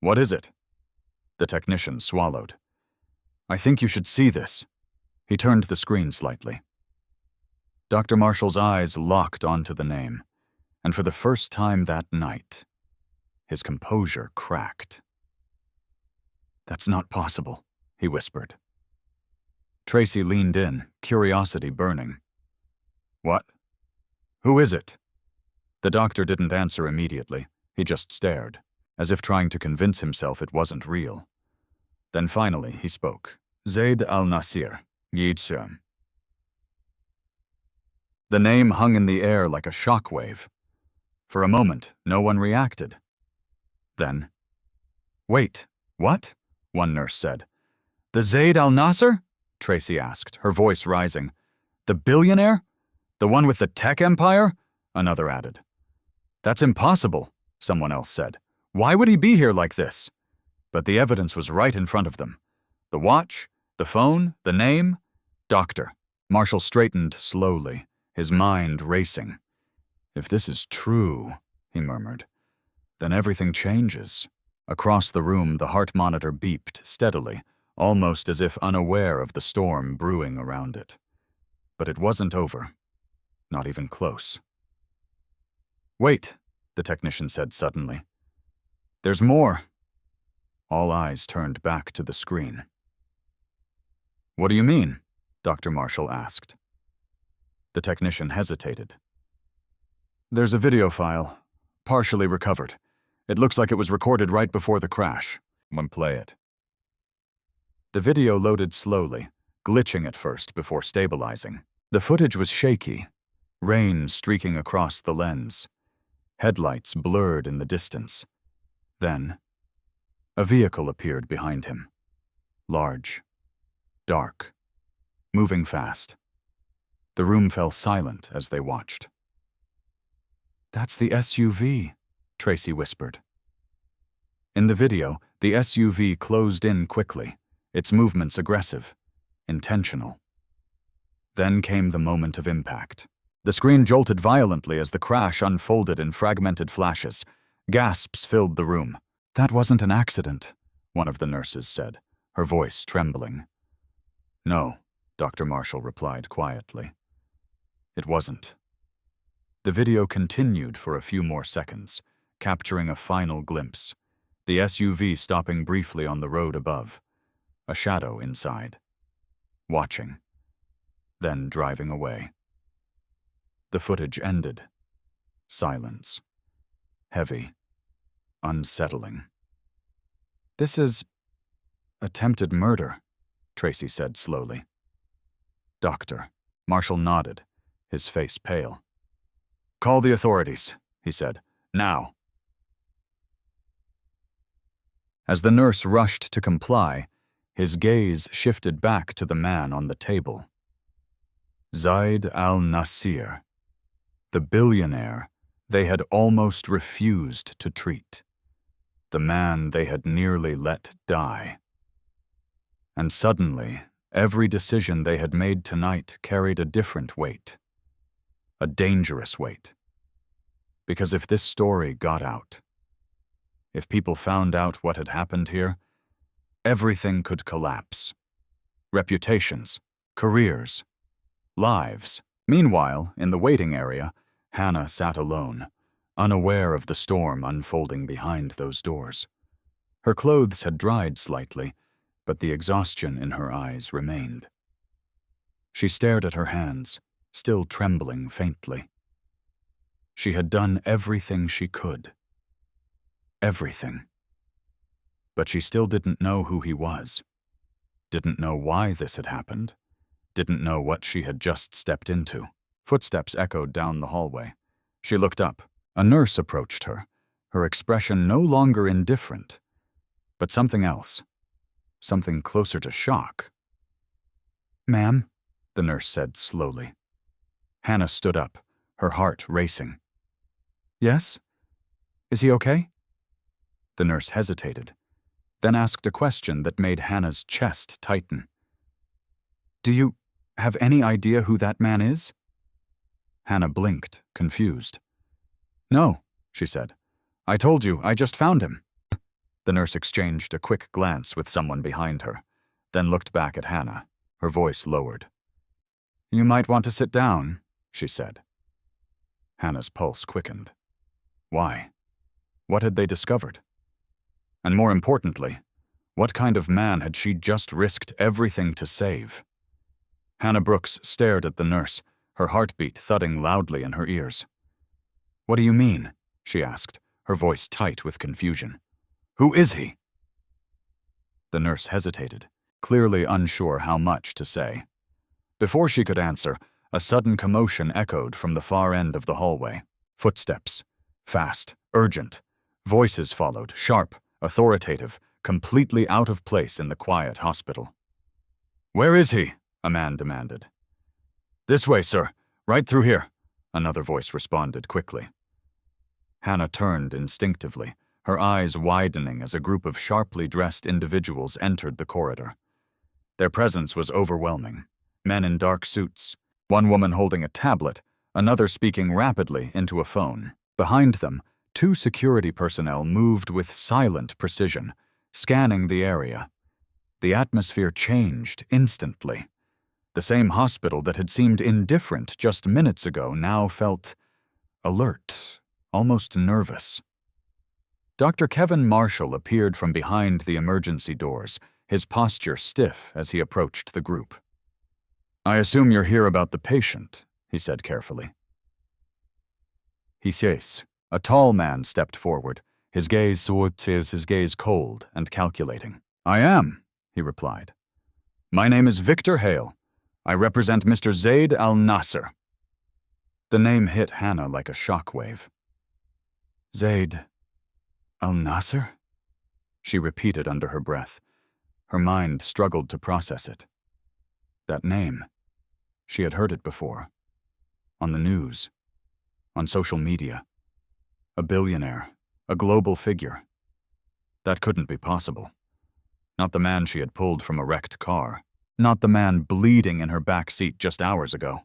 "What is it?" The technician swallowed. "I think you should see this." He turned the screen slightly. Dr. Marshall's eyes locked onto the name, and for the first time that night, his composure cracked. "That's not possible," he whispered. Tracy leaned in, curiosity burning. "What? Who is it?" The doctor didn't answer immediately. He just stared, as if trying to convince himself it wasn't real. Then finally he spoke. "Zayd Al-Nasir, Yitzhak." The name hung in the air like a shockwave. For a moment, no one reacted. Then, "Wait, what?" one nurse said. "The Zayd Al-Nasir?" Tracy asked, her voice rising. "The billionaire? The one with the tech empire?" Another added. "That's impossible," someone else said. "Why would he be here like this?" But the evidence was right in front of them. The watch, the phone, the name. Doctor. Marshall straightened slowly, his mind racing. "If this is true," he murmured, "then everything changes." Across the room, the heart monitor beeped steadily, almost as if unaware of the storm brewing around it. But it wasn't over. Not even close. "Wait," the technician said suddenly. "There's more." All eyes turned back to the screen. "What do you mean?" Dr. Marshall asked. The technician hesitated. "There's a video file, partially recovered. It looks like it was recorded right before the crash. Play it." The video loaded slowly, glitching at first before stabilizing. The footage was shaky, rain streaking across the lens, headlights blurred in the distance. Then, a vehicle appeared behind him. Large, dark, moving fast. The room fell silent as they watched. "That's the SUV," Tracy whispered. In the video, the SUV closed in quickly, its movements aggressive, intentional. Then came the moment of impact. The screen jolted violently as the crash unfolded in fragmented flashes. Gasps filled the room. "That wasn't an accident," one of the nurses said, her voice trembling. "No," Dr. Marshall replied quietly. "It wasn't." The video continued for a few more seconds, capturing a final glimpse. The SUV stopping briefly on the road above. A shadow inside. Watching. Then driving away. The footage ended. Silence. Heavy. Unsettling. "This is Attempted murder, Tracy said slowly. Doctor. Marshall nodded, his face pale. Call the authorities, he said. Now. As the nurse rushed to comply, his gaze shifted back to the man on the table. Zayd Al-Nasir, the billionaire they had almost refused to treat, the man they had nearly let die. And suddenly, every decision they had made tonight carried a different weight, a dangerous weight. Because if this story got out, if people found out what had happened here, everything could collapse. Reputations, careers, lives. Meanwhile, in the waiting area, Hannah sat alone, unaware of the storm unfolding behind those doors. Her clothes had dried slightly, but the exhaustion in her eyes remained. She stared at her hands, still trembling faintly. She had done everything she could. Everything. But she still didn't know who he was. Didn't know why this had happened. Didn't know what she had just stepped into. Footsteps echoed down the hallway. She looked up. A nurse approached her, her expression no longer indifferent, but something else. Something closer to shock. Ma'am, the nurse said slowly. Hannah stood up, her heart racing. Yes? Is he okay? The nurse hesitated, then asked a question that made Hannah's chest tighten. Do you have any idea who that man is? Hannah blinked, confused. No, she said. I told you, I just found him. The nurse exchanged a quick glance with someone behind her, then looked back at Hannah, her voice lowered. You might want to sit down, she said. Hannah's pulse quickened. Why? What had they discovered? And more importantly, what kind of man had she just risked everything to save? Hannah Brooks stared at the nurse, her heartbeat thudding loudly in her ears. What do you mean? She asked, her voice tight with confusion. Who is he? The nurse hesitated, clearly unsure how much to say. Before she could answer, a sudden commotion echoed from the far end of the hallway. Footsteps. Fast, urgent. Voices followed, sharp, authoritative, completely out of place in the quiet hospital. Where is he? A man demanded. This way, sir. Right through here, another voice responded quickly. Hannah turned instinctively, her eyes widening as a group of sharply dressed individuals entered the corridor. Their presence was overwhelming. Men in dark suits, one woman holding a tablet, another speaking rapidly into a phone. Behind them, two security personnel moved with silent precision, scanning the area. The atmosphere changed instantly. The same hospital that had seemed indifferent just minutes ago now felt alert, almost nervous. Dr. Kevin Marshall appeared from behind the emergency doors, his posture stiff as he approached the group. I assume you're here about the patient, he said carefully. He says. A tall man stepped forward, his gaze cold and calculating. I am, he replied. My name is Victor Hale. I represent Mr. Zayd Al-Nasir. The name hit Hannah like a shockwave. Zayd Al-Nasir? She repeated under her breath. Her mind struggled to process it. That name. She had heard it before. On the news. On social media. A billionaire. A global figure. That couldn't be possible. Not the man she had pulled from a wrecked car. Not the man bleeding in her back seat just hours ago.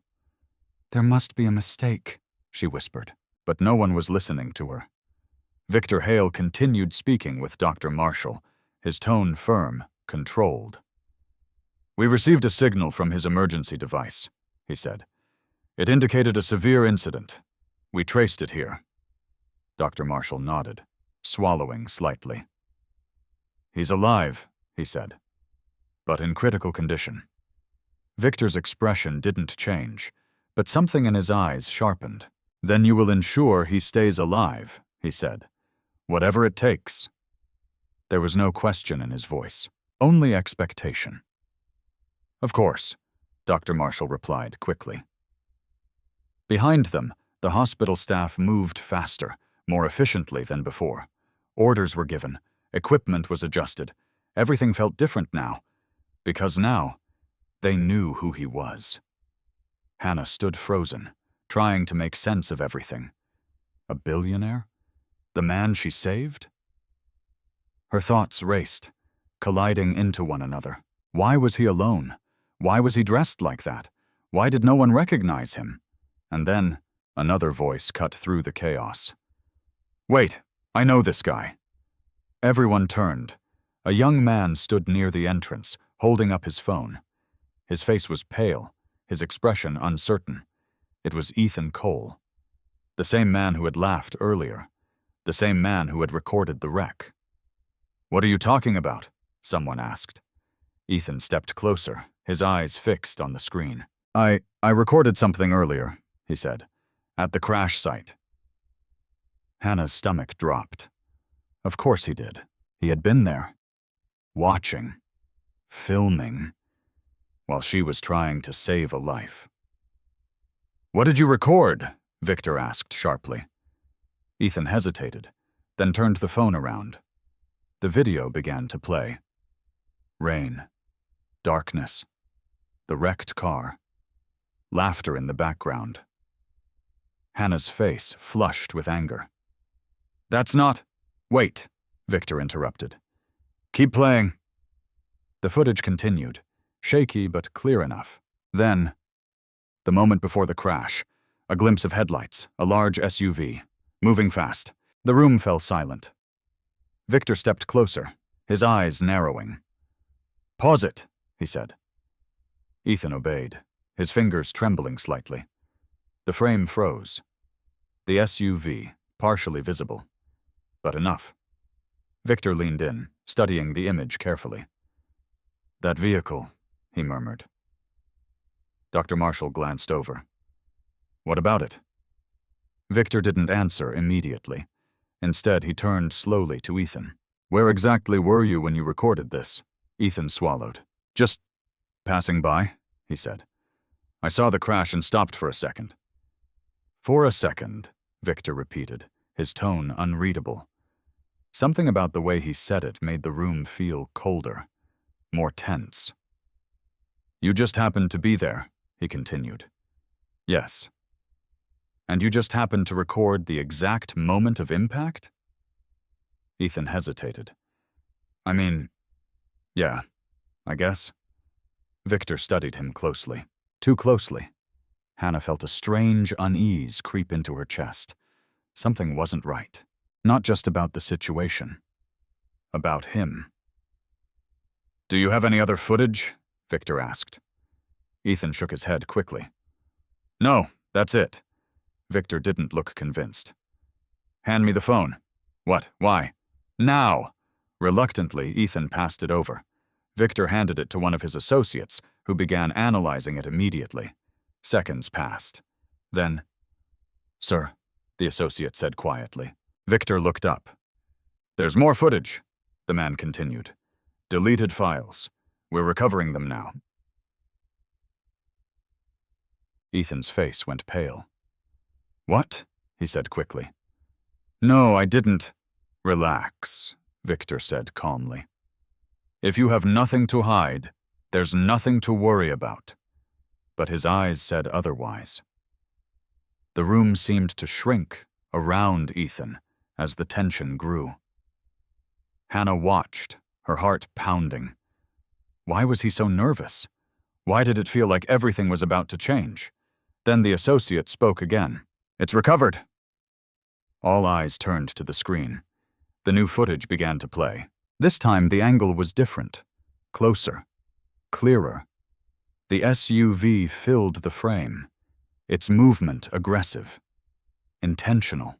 There must be a mistake, she whispered, but no one was listening to her. Victor Hale continued speaking with Dr. Marshall, his tone firm, controlled. We received a signal from his emergency device, he said. It indicated a severe incident. We traced it here. Dr. Marshall nodded, swallowing slightly. He's alive, he said, but in critical condition. Victor's expression didn't change, but something in his eyes sharpened. Then you will ensure he stays alive, he said. Whatever it takes. There was no question in his voice, only expectation. Of course, Dr. Marshall replied quickly. Behind them, the hospital staff moved faster, more efficiently than before. Orders were given, equipment was adjusted. Everything felt different now, because now they knew who he was. Hannah stood frozen, trying to make sense of everything. A billionaire? The man she saved? Her thoughts raced, colliding into one another. Why was he alone? Why was he dressed like that? Why did no one recognize him? And then, another voice cut through the chaos. Wait, I know this guy. Everyone turned. A young man stood near the entrance, holding up his phone. His face was pale, his expression uncertain. It was Ethan Cole. The same man who had laughed earlier. The same man who had recorded the wreck. "What are you talking about?" someone asked. Ethan stepped closer, his eyes fixed on the screen. I recorded something earlier," he said, "at the crash site." Hannah's stomach dropped. Of course he did. He had been there. Watching. Filming. While she was trying to save a life. "What did you record?" Victor asked sharply. Ethan hesitated, then turned the phone around. The video began to play. Rain. Darkness. The wrecked car. Laughter in the background. Hannah's face flushed with anger. "That's not—" "Wait," Victor interrupted. "Keep playing." The footage continued, shaky but clear enough. Then, the moment before the crash, a glimpse of headlights, a large SUV, moving fast. The room fell silent. Victor stepped closer, his eyes narrowing. "Pause it," he said. Ethan obeyed, his fingers trembling slightly. The frame froze. The SUV, partially visible. But enough. Victor leaned in, studying the image carefully. "That vehicle," he murmured. Dr. Marshall glanced over. "What about it?" Victor didn't answer immediately. Instead, he turned slowly to Ethan. "Where exactly were you when you recorded this?" Ethan swallowed. "Just passing by," he said. "I saw the crash and stopped for a second." "For a second," Victor repeated, his tone unreadable. Something about the way he said it made the room feel colder, more tense. "You just happened to be there," he continued. "Yes." "And you just happened to record the exact moment of impact?" Ethan hesitated. "I mean, yeah, I guess." Victor studied him closely. Too closely. Hannah felt a strange unease creep into her chest. Something wasn't right. Not just about the situation. About him. "Do you have any other footage?" Victor asked. Ethan shook his head quickly. "No, that's it." Victor didn't look convinced. "Hand me the phone." "What? Why?" "Now!" Reluctantly, Ethan passed it over. Victor handed it to one of his associates, who began analyzing it immediately. Seconds passed. Then, "Sir," the associate said quietly. Victor looked up. "There's more footage," the man continued. "Deleted files. We're recovering them now." Ethan's face went pale. "What?" he said quickly. "No, I didn't." "Relax," Victor said calmly. "If you have nothing to hide, there's nothing to worry about." But his eyes said otherwise. The room seemed to shrink around Ethan as the tension grew. Hannah watched, her heart pounding. Why was he so nervous? Why did it feel like everything was about to change? Then the associate spoke again. "It's recovered." All eyes turned to the screen. The new footage began to play. This time the angle was different. Closer. Clearer. The SUV filled the frame. Its movement aggressive. Intentional.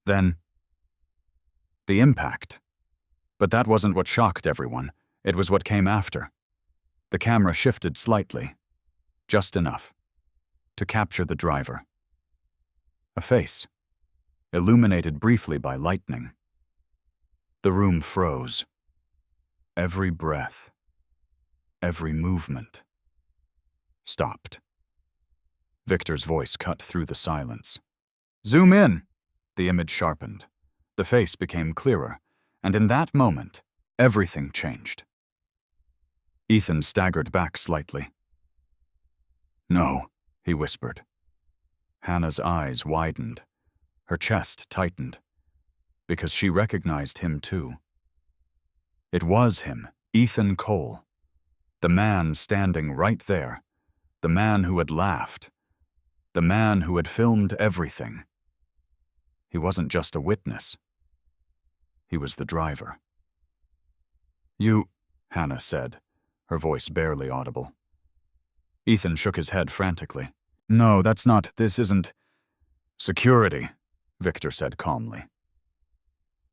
Then, the impact. But that wasn't what shocked everyone. It was what came after. The camera shifted slightly. Just enough. To capture the driver. A face. Illuminated briefly by lightning. The room froze. Every breath, every movement, stopped. Victor's voice cut through the silence. "Zoom in!" The image sharpened. The face became clearer, and in that moment, everything changed. Ethan staggered back slightly. "No," he whispered. Hannah's eyes widened. Her chest tightened, because she recognized him too. It was him, Ethan Cole, the man standing right there, the man who had laughed, the man who had filmed everything. He wasn't just a witness. He was the driver. "You," Hannah said, her voice barely audible. Ethan shook his head frantically. "No, that's not, this isn't." "Security," Victor said calmly.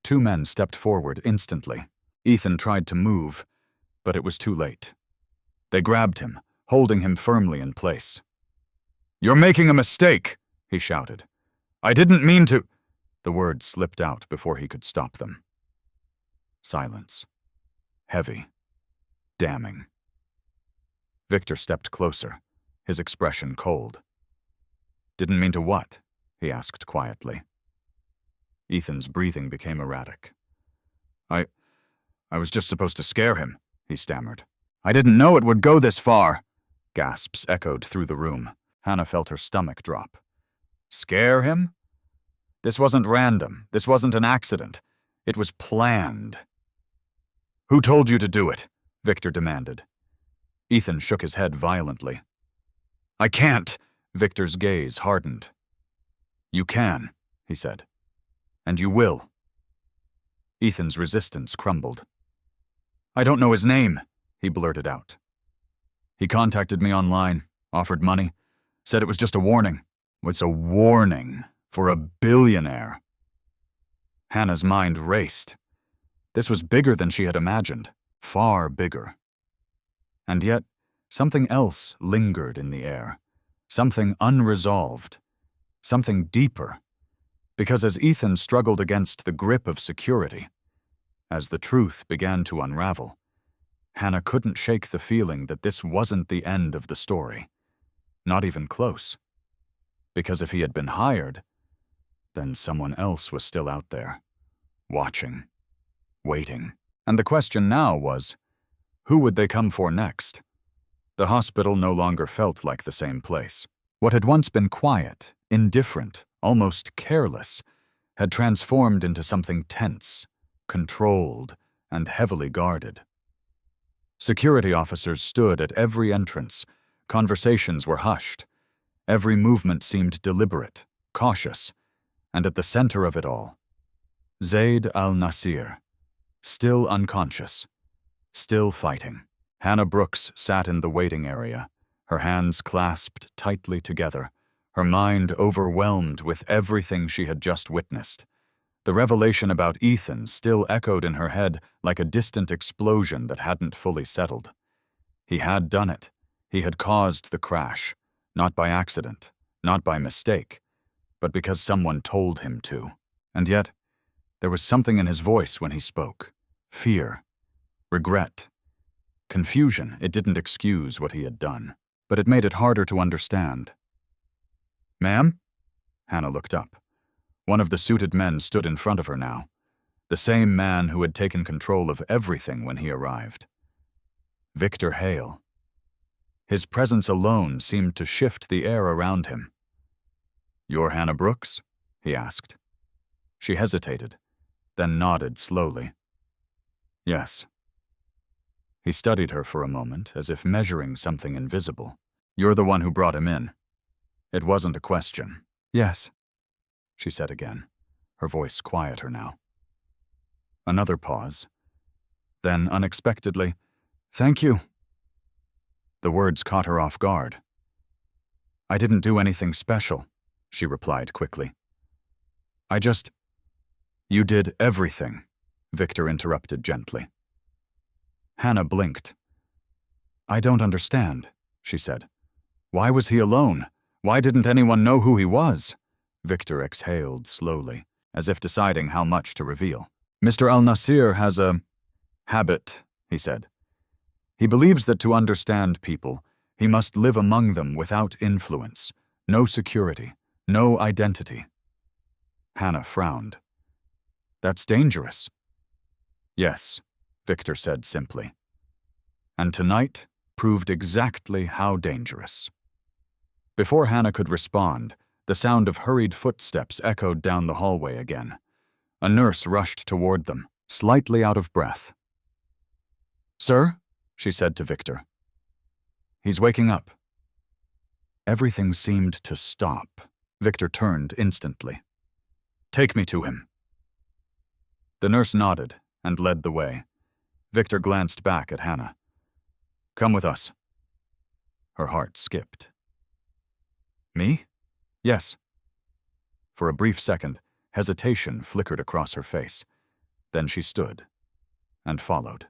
Two men stepped forward instantly. Ethan tried to move, but it was too late. They grabbed him, holding him firmly in place. "You're making a mistake," he shouted. "I didn't mean to—" The words slipped out before he could stop them. Silence. Heavy. Damning. Victor stepped closer, his expression cold. "Didn't mean to what?" he asked quietly. Ethan's breathing became erratic. I was just supposed to scare him," he stammered. "I didn't know it would go this far." Gasps echoed through the room. Hannah felt her stomach drop. "Scare him?" This wasn't random. This wasn't an accident. It was planned. "Who told you to do it?" Victor demanded. Ethan shook his head violently. "I can't." Victor's gaze hardened. "You can," he said. "And you will." Ethan's resistance crumbled. "I don't know his name," he blurted out. "He contacted me online, offered money, said it was just a warning." "What's a warning for a billionaire?" Hannah's mind raced. This was bigger than she had imagined, far bigger. And yet, something else lingered in the air, something unresolved, something deeper, because as Ethan struggled against the grip of security, as the truth began to unravel, Hannah couldn't shake the feeling that this wasn't the end of the story, not even close. Because if he had been hired, then someone else was still out there, watching, waiting. And the question now was, who would they come for next? The hospital no longer felt like the same place. What had once been quiet, indifferent, almost careless, had transformed into something tense, controlled, and heavily guarded. Security officers stood at every entrance. Conversations were hushed. Every movement seemed deliberate, cautious, and at the center of it all, Zayd Al-Nasir, still unconscious, still fighting. Hannah Brooks sat in the waiting area, her hands clasped tightly together, her mind overwhelmed with everything she had just witnessed. The revelation about Ethan still echoed in her head like a distant explosion that hadn't fully settled. He had done it. He had caused the crash, not by accident, not by mistake, but because someone told him to. And yet, there was something in his voice when he spoke. Fear, regret, confusion. It didn't excuse what he had done, but it made it harder to understand. "Ma'am?" Hannah looked up. One of the suited men stood in front of her now, the same man who had taken control of everything when he arrived. Victor Hale. His presence alone seemed to shift the air around him. "You're Hannah Brooks?" he asked. She hesitated, then nodded slowly. "Yes." He studied her for a moment, as if measuring something invisible. "You're the one who brought him in." It wasn't a question. "Yes," she said again, her voice quieter now. Another pause. Then, unexpectedly, "Thank you." The words caught her off guard. "I didn't do anything special," she replied quickly. "You did everything," Victor interrupted gently. Hannah blinked. "I don't understand," she said. "Why was he alone? Why didn't anyone know who he was?" Victor exhaled slowly, as if deciding how much to reveal. "Mr. Al-Nasir has a habit," he said. He believes that to understand people, he must live among them without influence, no security, no identity. Hannah frowned. That's dangerous. Yes, Victor said simply. And tonight proved exactly how dangerous. Before Hannah could respond, the sound of hurried footsteps echoed down the hallway again. A nurse rushed toward them, slightly out of breath. Sir, she said to Victor. He's waking up. Everything seemed to stop. Victor turned instantly. Take me to him. The nurse nodded and led the way. Victor glanced back at Hannah. Come with us. Her heart skipped. Me? Yes. For a brief second, hesitation flickered across her face. Then she stood and followed.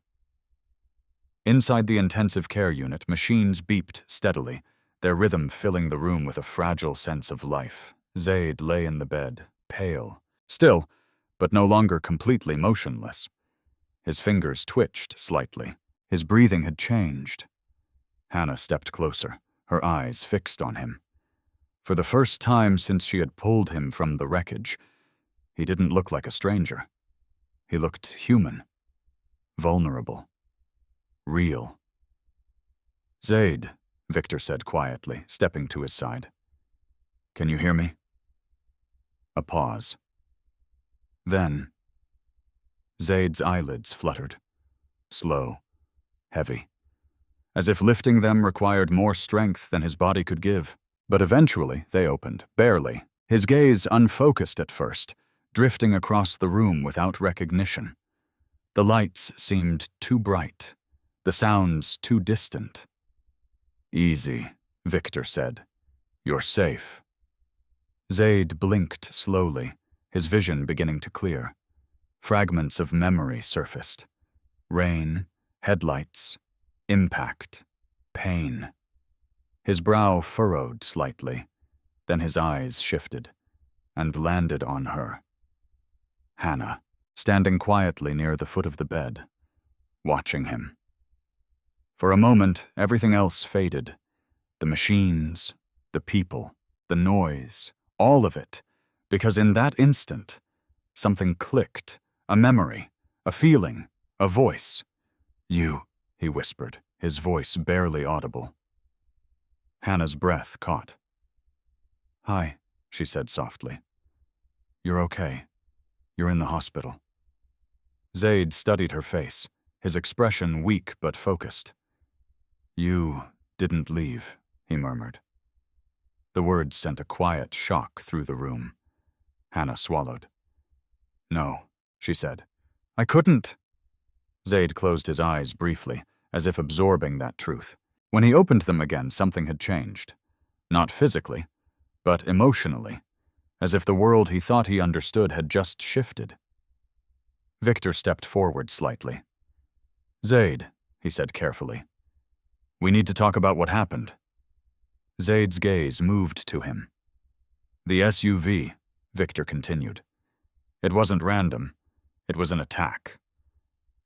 Inside the intensive care unit, machines beeped steadily, their rhythm filling the room with a fragile sense of life. Zayd lay in the bed, pale, still, but no longer completely motionless. His fingers twitched slightly. His breathing had changed. Hannah stepped closer, her eyes fixed on him. For the first time since she had pulled him from the wreckage, he didn't look like a stranger. He looked human, vulnerable, real. Zayd, Victor said quietly, stepping to his side. Can you hear me? A pause. Then, Zayd's eyelids fluttered, slow, heavy, as if lifting them required more strength than his body could give. But eventually they opened, barely, his gaze unfocused at first, drifting across the room without recognition. The lights seemed too bright, the sounds too distant. Easy, Victor said. You're safe. Zayd blinked slowly, his vision beginning to clear. Fragments of memory surfaced. Rain, headlights, impact, pain. His brow furrowed slightly, then his eyes shifted and landed on her. Hannah, standing quietly near the foot of the bed, watching him. For a moment, everything else faded. The machines, the people, the noise, all of it, because in that instant, something clicked, a memory, a feeling, a voice. You, he whispered, his voice barely audible. Hannah's breath caught. Hi, she said softly. You're okay. You're in the hospital. Zayd studied her face, his expression weak but focused. You didn't leave, he murmured. The words sent a quiet shock through the room. Hannah swallowed. No, she said. I couldn't. Zayd closed his eyes briefly, as if absorbing that truth. When he opened them again, something had changed. Not physically, but emotionally, as if the world he thought he understood had just shifted. Victor stepped forward slightly. Zayd, he said carefully. We need to talk about what happened. Zayd's gaze moved to him. The SUV, Victor continued. It wasn't random. It was an attack.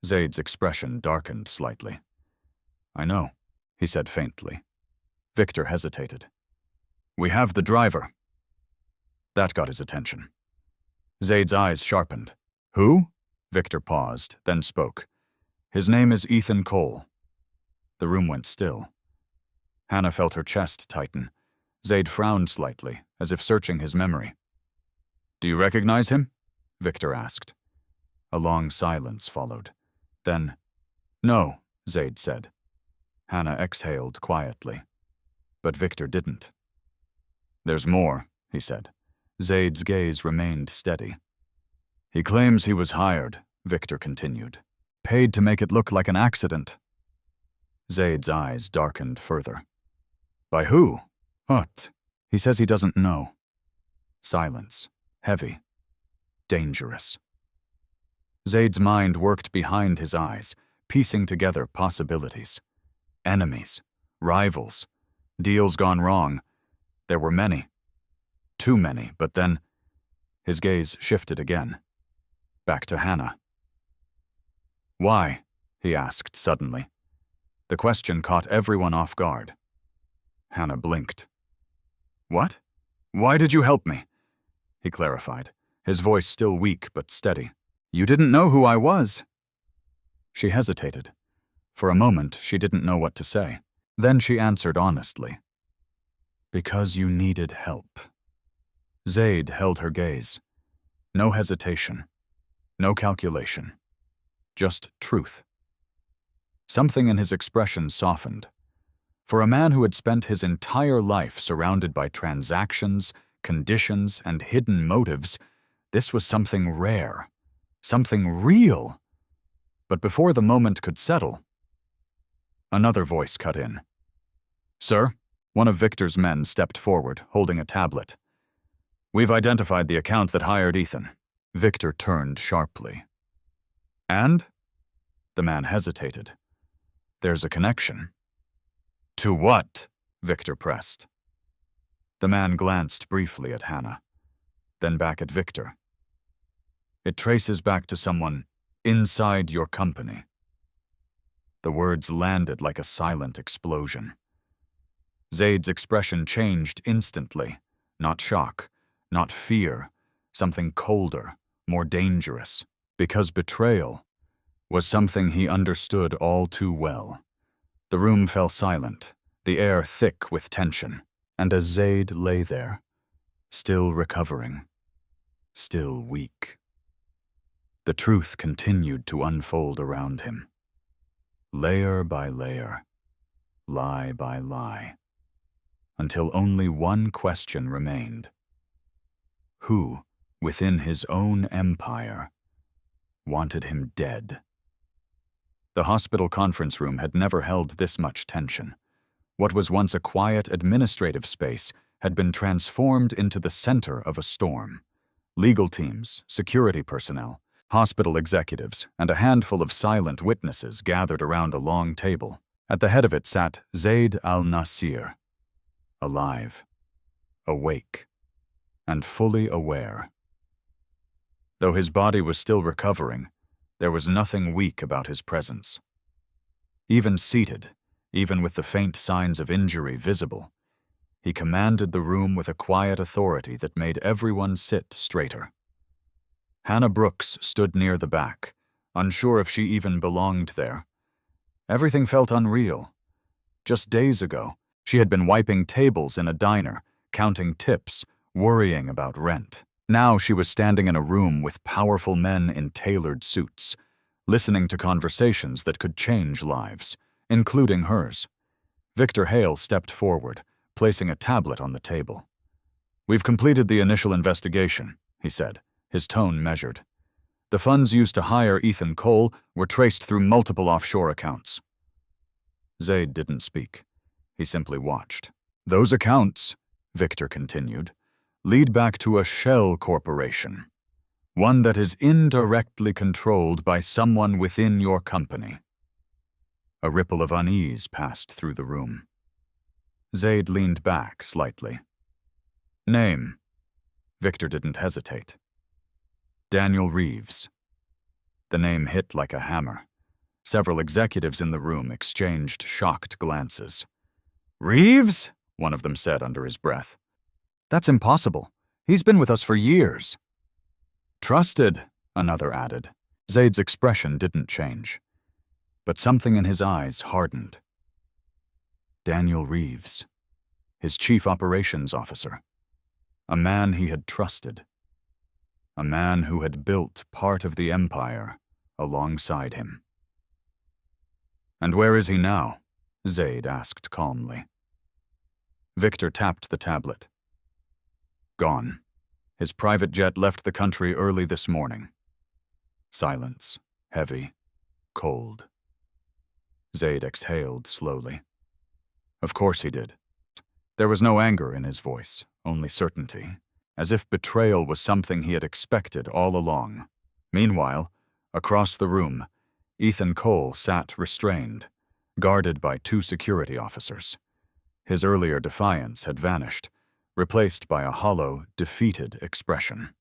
Zayd's expression darkened slightly. I know, he said faintly. Victor hesitated. We have the driver. That got his attention. Zayd's eyes sharpened. Who? Victor paused, then spoke. His name is Ethan Cole. The room went still. Hannah felt her chest tighten. Zayd frowned slightly, as if searching his memory. Do you recognize him? Victor asked. A long silence followed. Then, no, Zayd said. Hannah exhaled quietly. But Victor didn't. There's more, he said. Zayd's gaze remained steady. He claims he was hired, Victor continued. Paid to make it look like an accident. Zayd's eyes darkened further. By who? What? He says he doesn't know. Silence. Heavy. Dangerous. Zayd's mind worked behind his eyes, piecing together possibilities. Enemies. Rivals. Deals gone wrong. There were many. Too many, but then his gaze shifted again. Back to Hannah. Why? he asked suddenly. The question caught everyone off guard. Hannah blinked. What? Why did you help me? He clarified, his voice still weak but steady. You didn't know who I was. She hesitated. For a moment, she didn't know what to say. Then she answered honestly. Because you needed help. Zayd held her gaze. No hesitation. No calculation. Just truth. Something in his expression softened. For a man who had spent his entire life surrounded by transactions, conditions, and hidden motives, this was something rare, something real. But before the moment could settle, another voice cut in. Sir, one of Victor's men stepped forward, holding a tablet. We've identified the account that hired Ethan. Victor turned sharply. And? The man hesitated. There's a connection. To what? Victor pressed. The man glanced briefly at Hannah, then back at Victor. It traces back to someone inside your company. The words landed like a silent explosion. Zayd's expression changed instantly. Not shock, not fear, something colder, more dangerous, because betrayal was something he understood all too well. The room fell silent, the air thick with tension, and as Zayd lay there, still recovering, still weak, the truth continued to unfold around him, layer by layer, lie by lie, until only one question remained. Who, within his own empire, wanted him dead? The hospital conference room had never held this much tension. What was once a quiet administrative space had been transformed into the center of a storm. Legal teams, security personnel, hospital executives, and a handful of silent witnesses gathered around a long table. At the head of it sat Zayd Al-Nasir, alive, awake, and fully aware. Though his body was still recovering, there was nothing weak about his presence. Even seated, even with the faint signs of injury visible, he commanded the room with a quiet authority that made everyone sit straighter. Hannah Brooks stood near the back, unsure if she even belonged there. Everything felt unreal. Just days ago, she had been wiping tables in a diner, counting tips, worrying about rent. Now she was standing in a room with powerful men in tailored suits, listening to conversations that could change lives, including hers. Victor Hale stepped forward, placing a tablet on the table. We've completed the initial investigation, he said, his tone measured. The funds used to hire Ethan Cole were traced through multiple offshore accounts. Zayd didn't speak. He simply watched. Those accounts, Victor continued, lead back to a shell corporation, one that is indirectly controlled by someone within your company. A ripple of unease passed through the room. Zayd leaned back slightly. Name. Victor didn't hesitate. Daniel Reeves. The name hit like a hammer. Several executives in the room exchanged shocked glances. Reeves? One of them said under his breath. That's impossible. He's been with us for years. Trusted, another added. Zayd's expression didn't change, but something in his eyes hardened. Daniel Reeves, his chief operations officer, a man he had trusted, a man who had built part of the empire alongside him. And where is he now? Zayd asked calmly. Victor tapped the tablet. Gone. His private jet left the country early this morning. Silence, heavy, cold. Zayd exhaled slowly. Of course he did. There was no anger in his voice, only certainty, as if betrayal was something he had expected all along. Meanwhile, across the room, Ethan Cole sat restrained, guarded by 2 security officers. His earlier defiance had vanished, replaced by a hollow, defeated expression.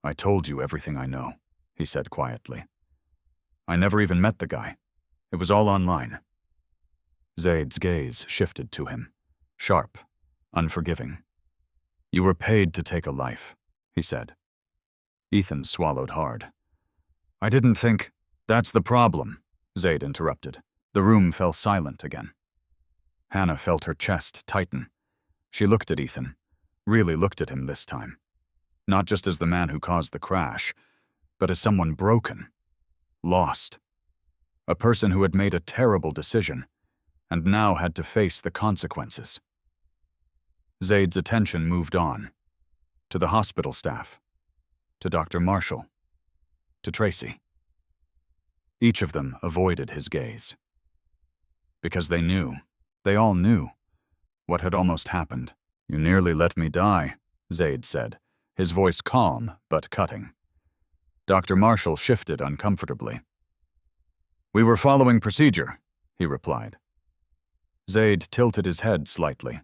I told you everything I know, he said quietly. I never even met the guy. It was all online. Zayd's gaze shifted to him, sharp, unforgiving. You were paid to take a life, he said. Ethan swallowed hard. I didn't think. That's the problem, Zayd interrupted. The room fell silent again. Hannah felt her chest tighten. She looked at Ethan, really looked at him this time. Not just as the man who caused the crash, but as someone broken, lost. A person who had made a terrible decision, and now had to face the consequences. Zayd's attention moved on, to the hospital staff, to Dr. Marshall, to Tracy. Each of them avoided his gaze. Because they all knew, what had almost happened. You nearly let me die, Zayd said, his voice calm but cutting. Dr. Marshall shifted uncomfortably. We were following procedure, he replied. Zayd tilted his head slightly.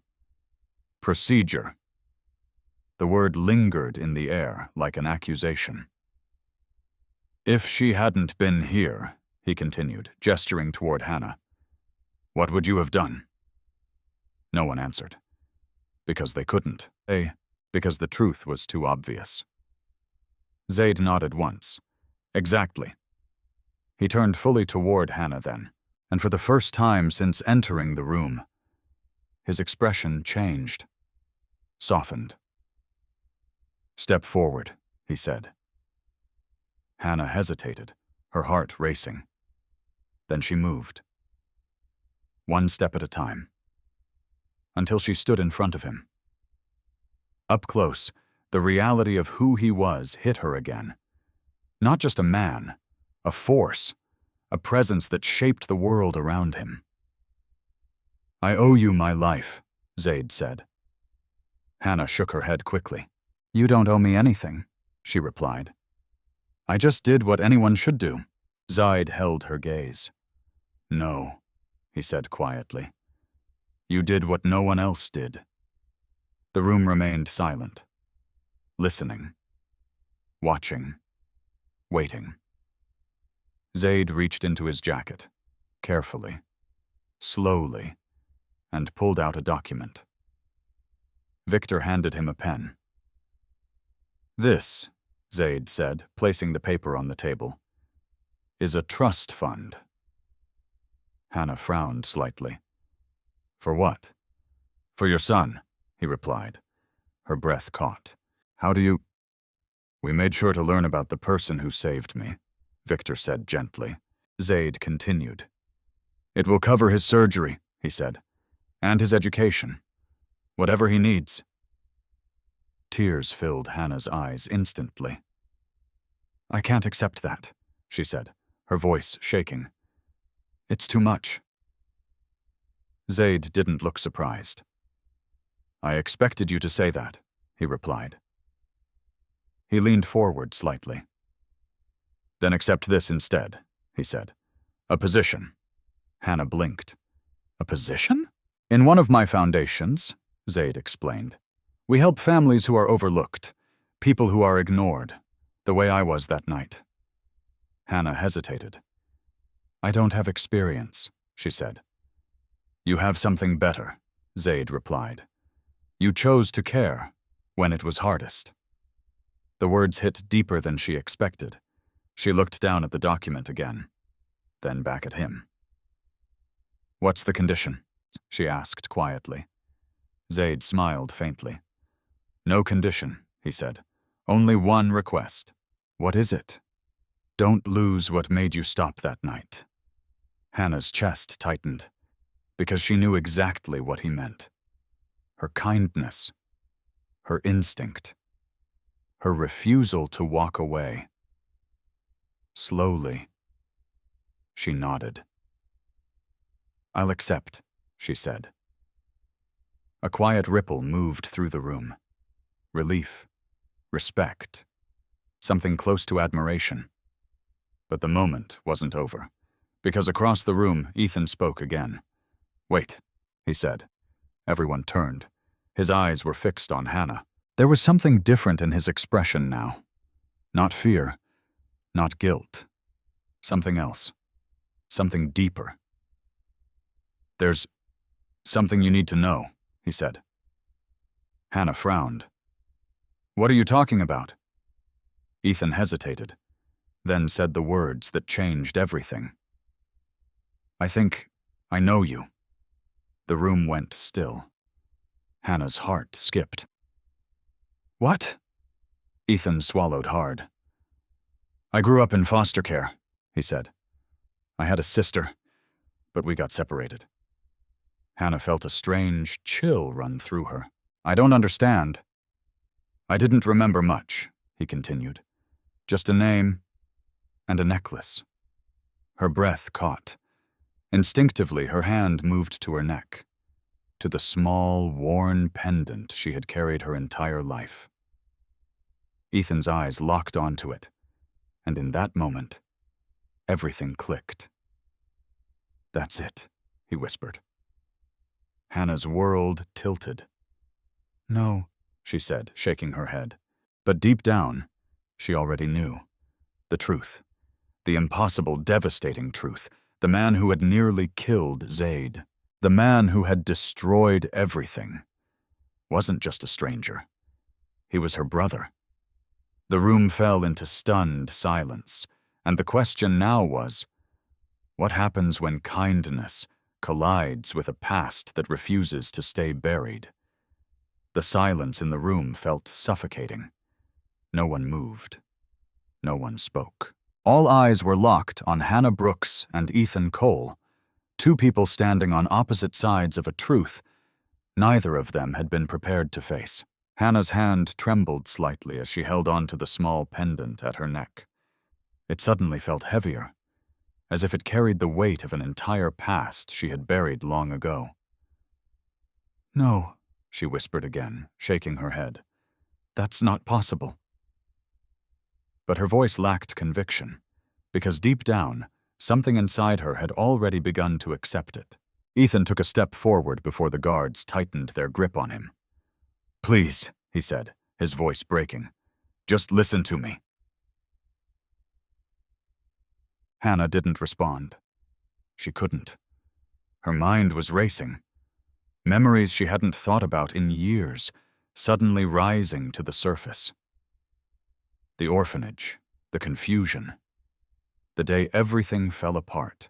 Procedure. The word lingered in the air like an accusation. If she hadn't been here, he continued, gesturing toward Hannah, what would you have done? No one answered. Because they couldn't. Because the truth was too obvious. Zayd nodded once. Exactly. He turned fully toward Hannah then, and for the first time since entering the room, his expression changed, softened. Step forward, he said. Hannah hesitated, her heart racing. Then she moved. One step at a time, until she stood in front of him. Up close, the reality of who he was hit her again. Not just a man, a force, a presence that shaped the world around him. I owe you my life, Zayd said. Hannah shook her head quickly. You don't owe me anything, she replied. I just did what anyone should do. Zayd held her gaze. No, he said quietly. You did what no one else did. The room remained silent, listening, watching, waiting. Zayd reached into his jacket, carefully, slowly, and pulled out a document. Victor handed him a pen. This, Zayd said, placing the paper on the table, is a trust fund. Hannah frowned slightly. For what? For your son, he replied. Her breath caught. How do you... We made sure to learn about the person who saved me, Victor said gently. Zayd continued. It will cover his surgery, he said, and his education. Whatever he needs. Tears filled Hannah's eyes instantly. I can't accept that, she said, her voice shaking. It's too much. Zayd didn't look surprised. I expected you to say that, he replied. He leaned forward slightly. Then accept this instead, he said. A position. Hannah blinked. A position? In one of my foundations, Zayd explained, we help families who are overlooked, people who are ignored, the way I was that night. Hannah hesitated. I don't have experience, she said. You have something better, Zayd replied. You chose to care when it was hardest. The words hit deeper than she expected. She looked down at the document again, then back at him. What's the condition? She asked quietly. Zayd smiled faintly. No condition, he said. Only one request. What is it? Don't lose what made you stop that night. Hannah's chest tightened, because she knew exactly what he meant. Her kindness, her instinct, her refusal to walk away. Slowly, she nodded. I'll accept, she said. A quiet ripple moved through the room. Relief, respect, something close to admiration. But the moment wasn't over, because across the room, Ethan spoke again. Wait, he said. Everyone turned. His eyes were fixed on Hannah. There was something different in his expression now. Not fear, not guilt. Something else. Something deeper. There's something you need to know, he said. Hannah frowned. What are you talking about? Ethan hesitated, then said the words that changed everything. I think I know you. The room went still. Hannah's heart skipped. What? Ethan swallowed hard. I grew up in foster care, he said. I had a sister, but we got separated. Hannah felt a strange chill run through her. I don't understand. I didn't remember much, he continued. Just a name and a necklace. Her breath caught. Instinctively, her hand moved to her neck, to the small, worn pendant she had carried her entire life. Ethan's eyes locked onto it, and in that moment, everything clicked. That's it, he whispered. Hannah's world tilted. No, she said, shaking her head. But deep down, she already knew. The truth. The impossible, devastating truth. The man who had nearly killed Zayd. The man who had destroyed everything. Wasn't just a stranger. He was her brother. The room fell into stunned silence, and the question now was, what happens when kindness collides with a past that refuses to stay buried? The silence in the room felt suffocating. No one moved. No one spoke. All eyes were locked on Hannah Brooks and Ethan Cole, two people standing on opposite sides of a truth neither of them had been prepared to face. Hannah's hand trembled slightly as she held on to the small pendant at her neck. It suddenly felt heavier, as if it carried the weight of an entire past she had buried long ago. No, she whispered again, shaking her head. That's not possible. But her voice lacked conviction, because deep down, something inside her had already begun to accept it. Ethan took a step forward before the guards tightened their grip on him. Please, he said, his voice breaking. Just listen to me. Hannah didn't respond. She couldn't. Her mind was racing. Memories she hadn't thought about in years, suddenly rising to the surface. The orphanage, the confusion, the day everything fell apart.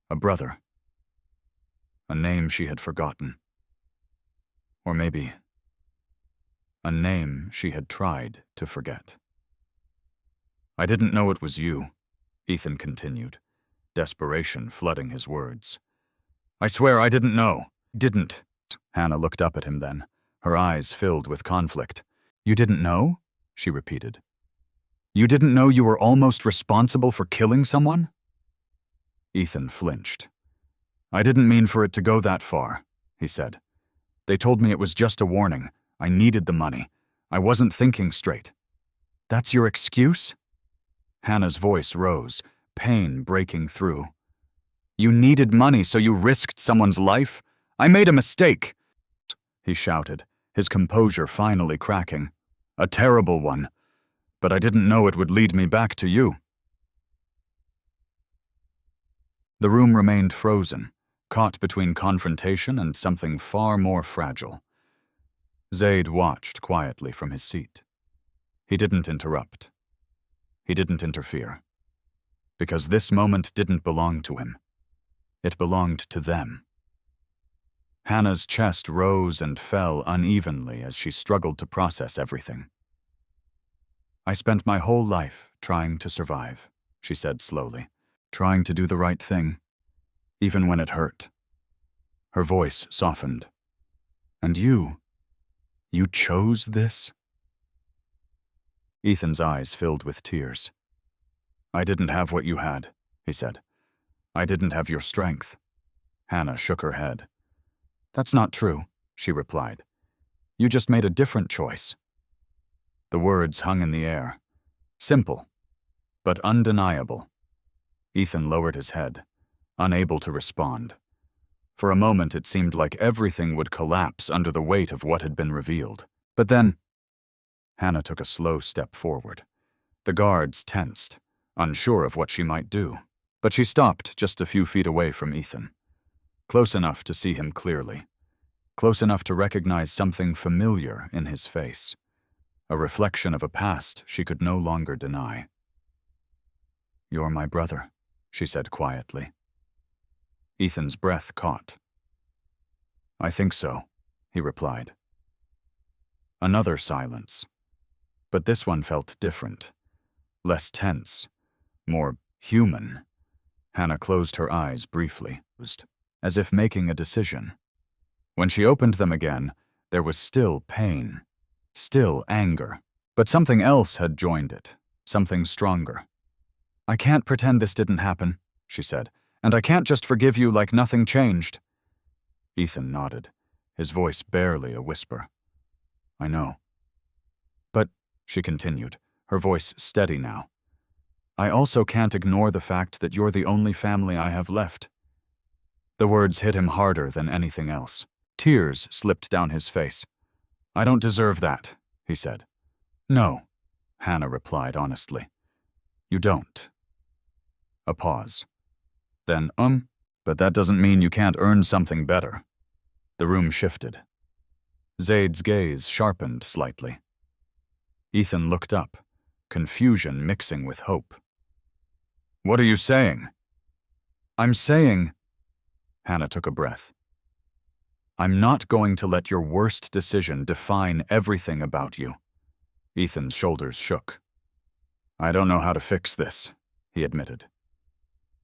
A brother. A name she had forgotten. Or maybe a name she had tried to forget. I didn't know it was you, Ethan continued, desperation flooding his words. I swear I didn't know. Didn't. Hannah looked up at him then, her eyes filled with conflict. You didn't know? She repeated. You didn't know you were almost responsible for killing someone? Ethan flinched. I didn't mean for it to go that far, he said. They told me it was just a warning. I needed the money. I wasn't thinking straight. That's your excuse? Hannah's voice rose, pain breaking through. You needed money, so you risked someone's life? I made a mistake, he shouted, his composure finally cracking. A terrible one, but I didn't know it would lead me back to you. The room remained frozen, caught between confrontation and something far more fragile. Zayd watched quietly from his seat. He didn't interrupt. He didn't interfere. Because this moment didn't belong to him. It belonged to them. Hannah's chest rose and fell unevenly as she struggled to process everything. I spent my whole life trying to survive, she said slowly, trying to do the right thing, even when it hurt. Her voice softened. And you chose this? Ethan's eyes filled with tears. I didn't have what you had, he said. I didn't have your strength. Hannah shook her head. That's not true, she replied. You just made a different choice. The words hung in the air. Simple, but undeniable. Ethan lowered his head, unable to respond. For a moment it seemed like everything would collapse under the weight of what had been revealed. But then, Hannah took a slow step forward. The guards tensed, unsure of what she might do. But she stopped just a few feet away from Ethan, close enough to see him clearly, close enough to recognize something familiar in his face, a reflection of a past she could no longer deny. "You're my brother," she said quietly. Ethan's breath caught. "I think so," he replied. Another silence, but this one felt different, less tense, more human. Hannah closed her eyes briefly, as if making a decision. When she opened them again, there was still pain, still anger, but something else had joined it, something stronger. "I can't pretend this didn't happen," she said, "and I can't just forgive you like nothing changed." Ethan nodded, his voice barely a whisper. "I know." "But," she continued, her voice steady now, "I also can't ignore the fact that you're the only family I have left." The words hit him harder than anything else. Tears slipped down his face. "I don't deserve that," he said. "No," Hannah replied honestly. "You don't." A pause. Then, but that doesn't mean you can't earn something better." The room shifted. Zayd's gaze sharpened slightly. Ethan looked up, confusion mixing with hope. "What are you saying?" "I'm saying," Hannah took a breath, "I'm not going to let your worst decision define everything about you." Ethan's shoulders shook. "I don't know how to fix this," he admitted.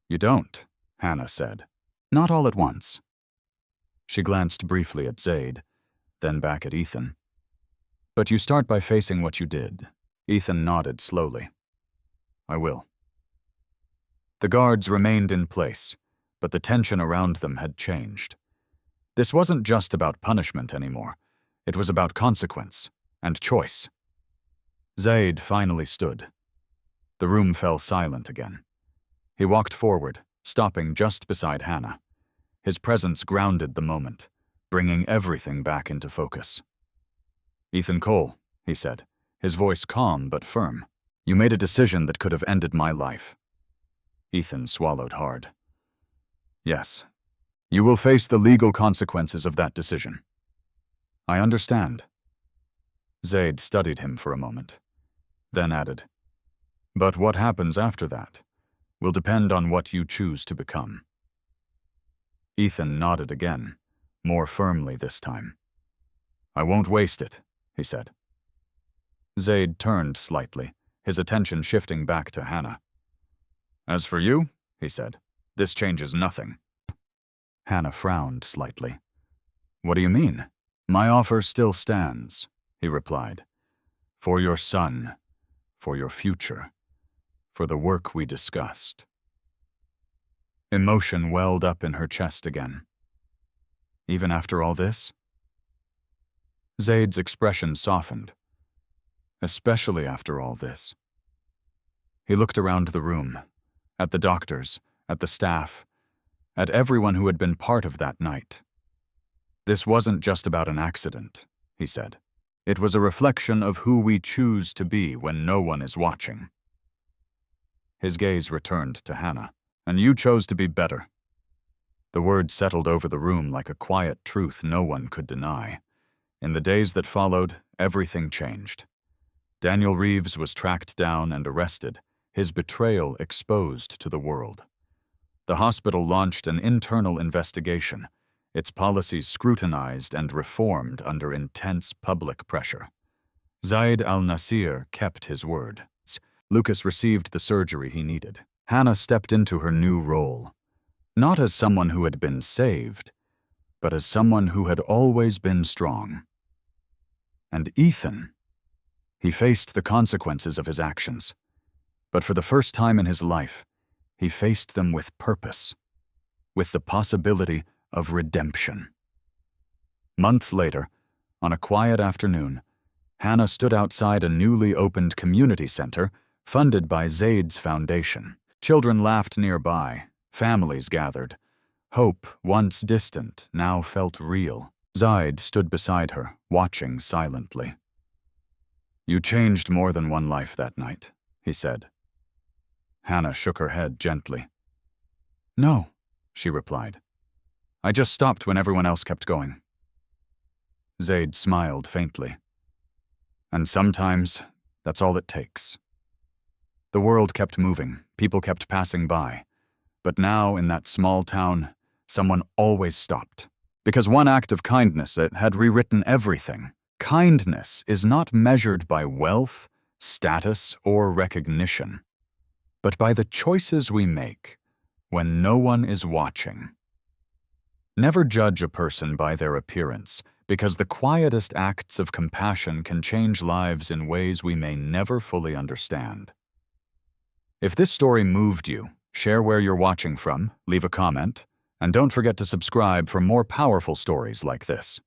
"You don't," Hannah said. "Not all at once." She glanced briefly at Zayd, then back at Ethan. "But you start by facing what you did." Ethan nodded slowly. "I will." The guards remained in place, but the tension around them had changed. This wasn't just about punishment anymore. It was about consequence and choice. Zayd finally stood. The room fell silent again. He walked forward, stopping just beside Hannah. His presence grounded the moment, bringing everything back into focus. "Ethan Cole," he said, his voice calm but firm, "you made a decision that could have ended my life." Ethan swallowed hard. "Yes. You will face the legal consequences of that decision." "I understand." Zayd studied him for a moment, then added, "But what happens after that will depend on what you choose to become." Ethan nodded again, more firmly this time. "I won't waste it," he said. Zayd turned slightly, his attention shifting back to Hannah. "As for you," he said, "this changes nothing." Hannah frowned slightly. "What do you mean?" "My offer still stands," he replied. "For your son, for your future, for the work we discussed." Emotion welled up in her chest again. "Even after all this?" Zayd's expression softened. "Especially after all this." He looked around the room, at the doctors, at the staff, at everyone who had been part of that night. "This wasn't just about an accident," he said. "It was a reflection of who we choose to be when no one is watching." His gaze returned to Hannah. "And you chose to be better." The word settled over the room like a quiet truth no one could deny. In the days that followed, everything changed. Daniel Reeves was tracked down and arrested, his betrayal exposed to the world. The hospital launched an internal investigation, its policies scrutinized and reformed under intense public pressure. Zayd Al-Nasir kept his word. Lucas received the surgery he needed. Hannah stepped into her new role, not as someone who had been saved, but as someone who had always been strong. And Ethan, he faced the consequences of his actions, but for the first time in his life, he faced them with purpose, with the possibility of redemption. Months later, on a quiet afternoon, Hannah stood outside a newly opened community center funded by Zayd's foundation. Children laughed nearby, families gathered. Hope, once distant, now felt real. Zayd stood beside her, watching silently. "You changed more than one life that night," he said. Hannah shook her head gently. No, she replied. I just stopped when everyone else kept going. Zayd smiled faintly. And sometimes, that's all it takes. The world kept moving, people kept passing by. But now, in that small town, someone always stopped. Because one act of kindness that had rewritten everything. Kindness is not measured by wealth, status, or recognition, but by the choices we make when no one is watching. Never judge a person by their appearance, because the quietest acts of compassion can change lives in ways we may never fully understand. If this story moved you, share where you're watching from, leave a comment, and don't forget to subscribe for more powerful stories like this.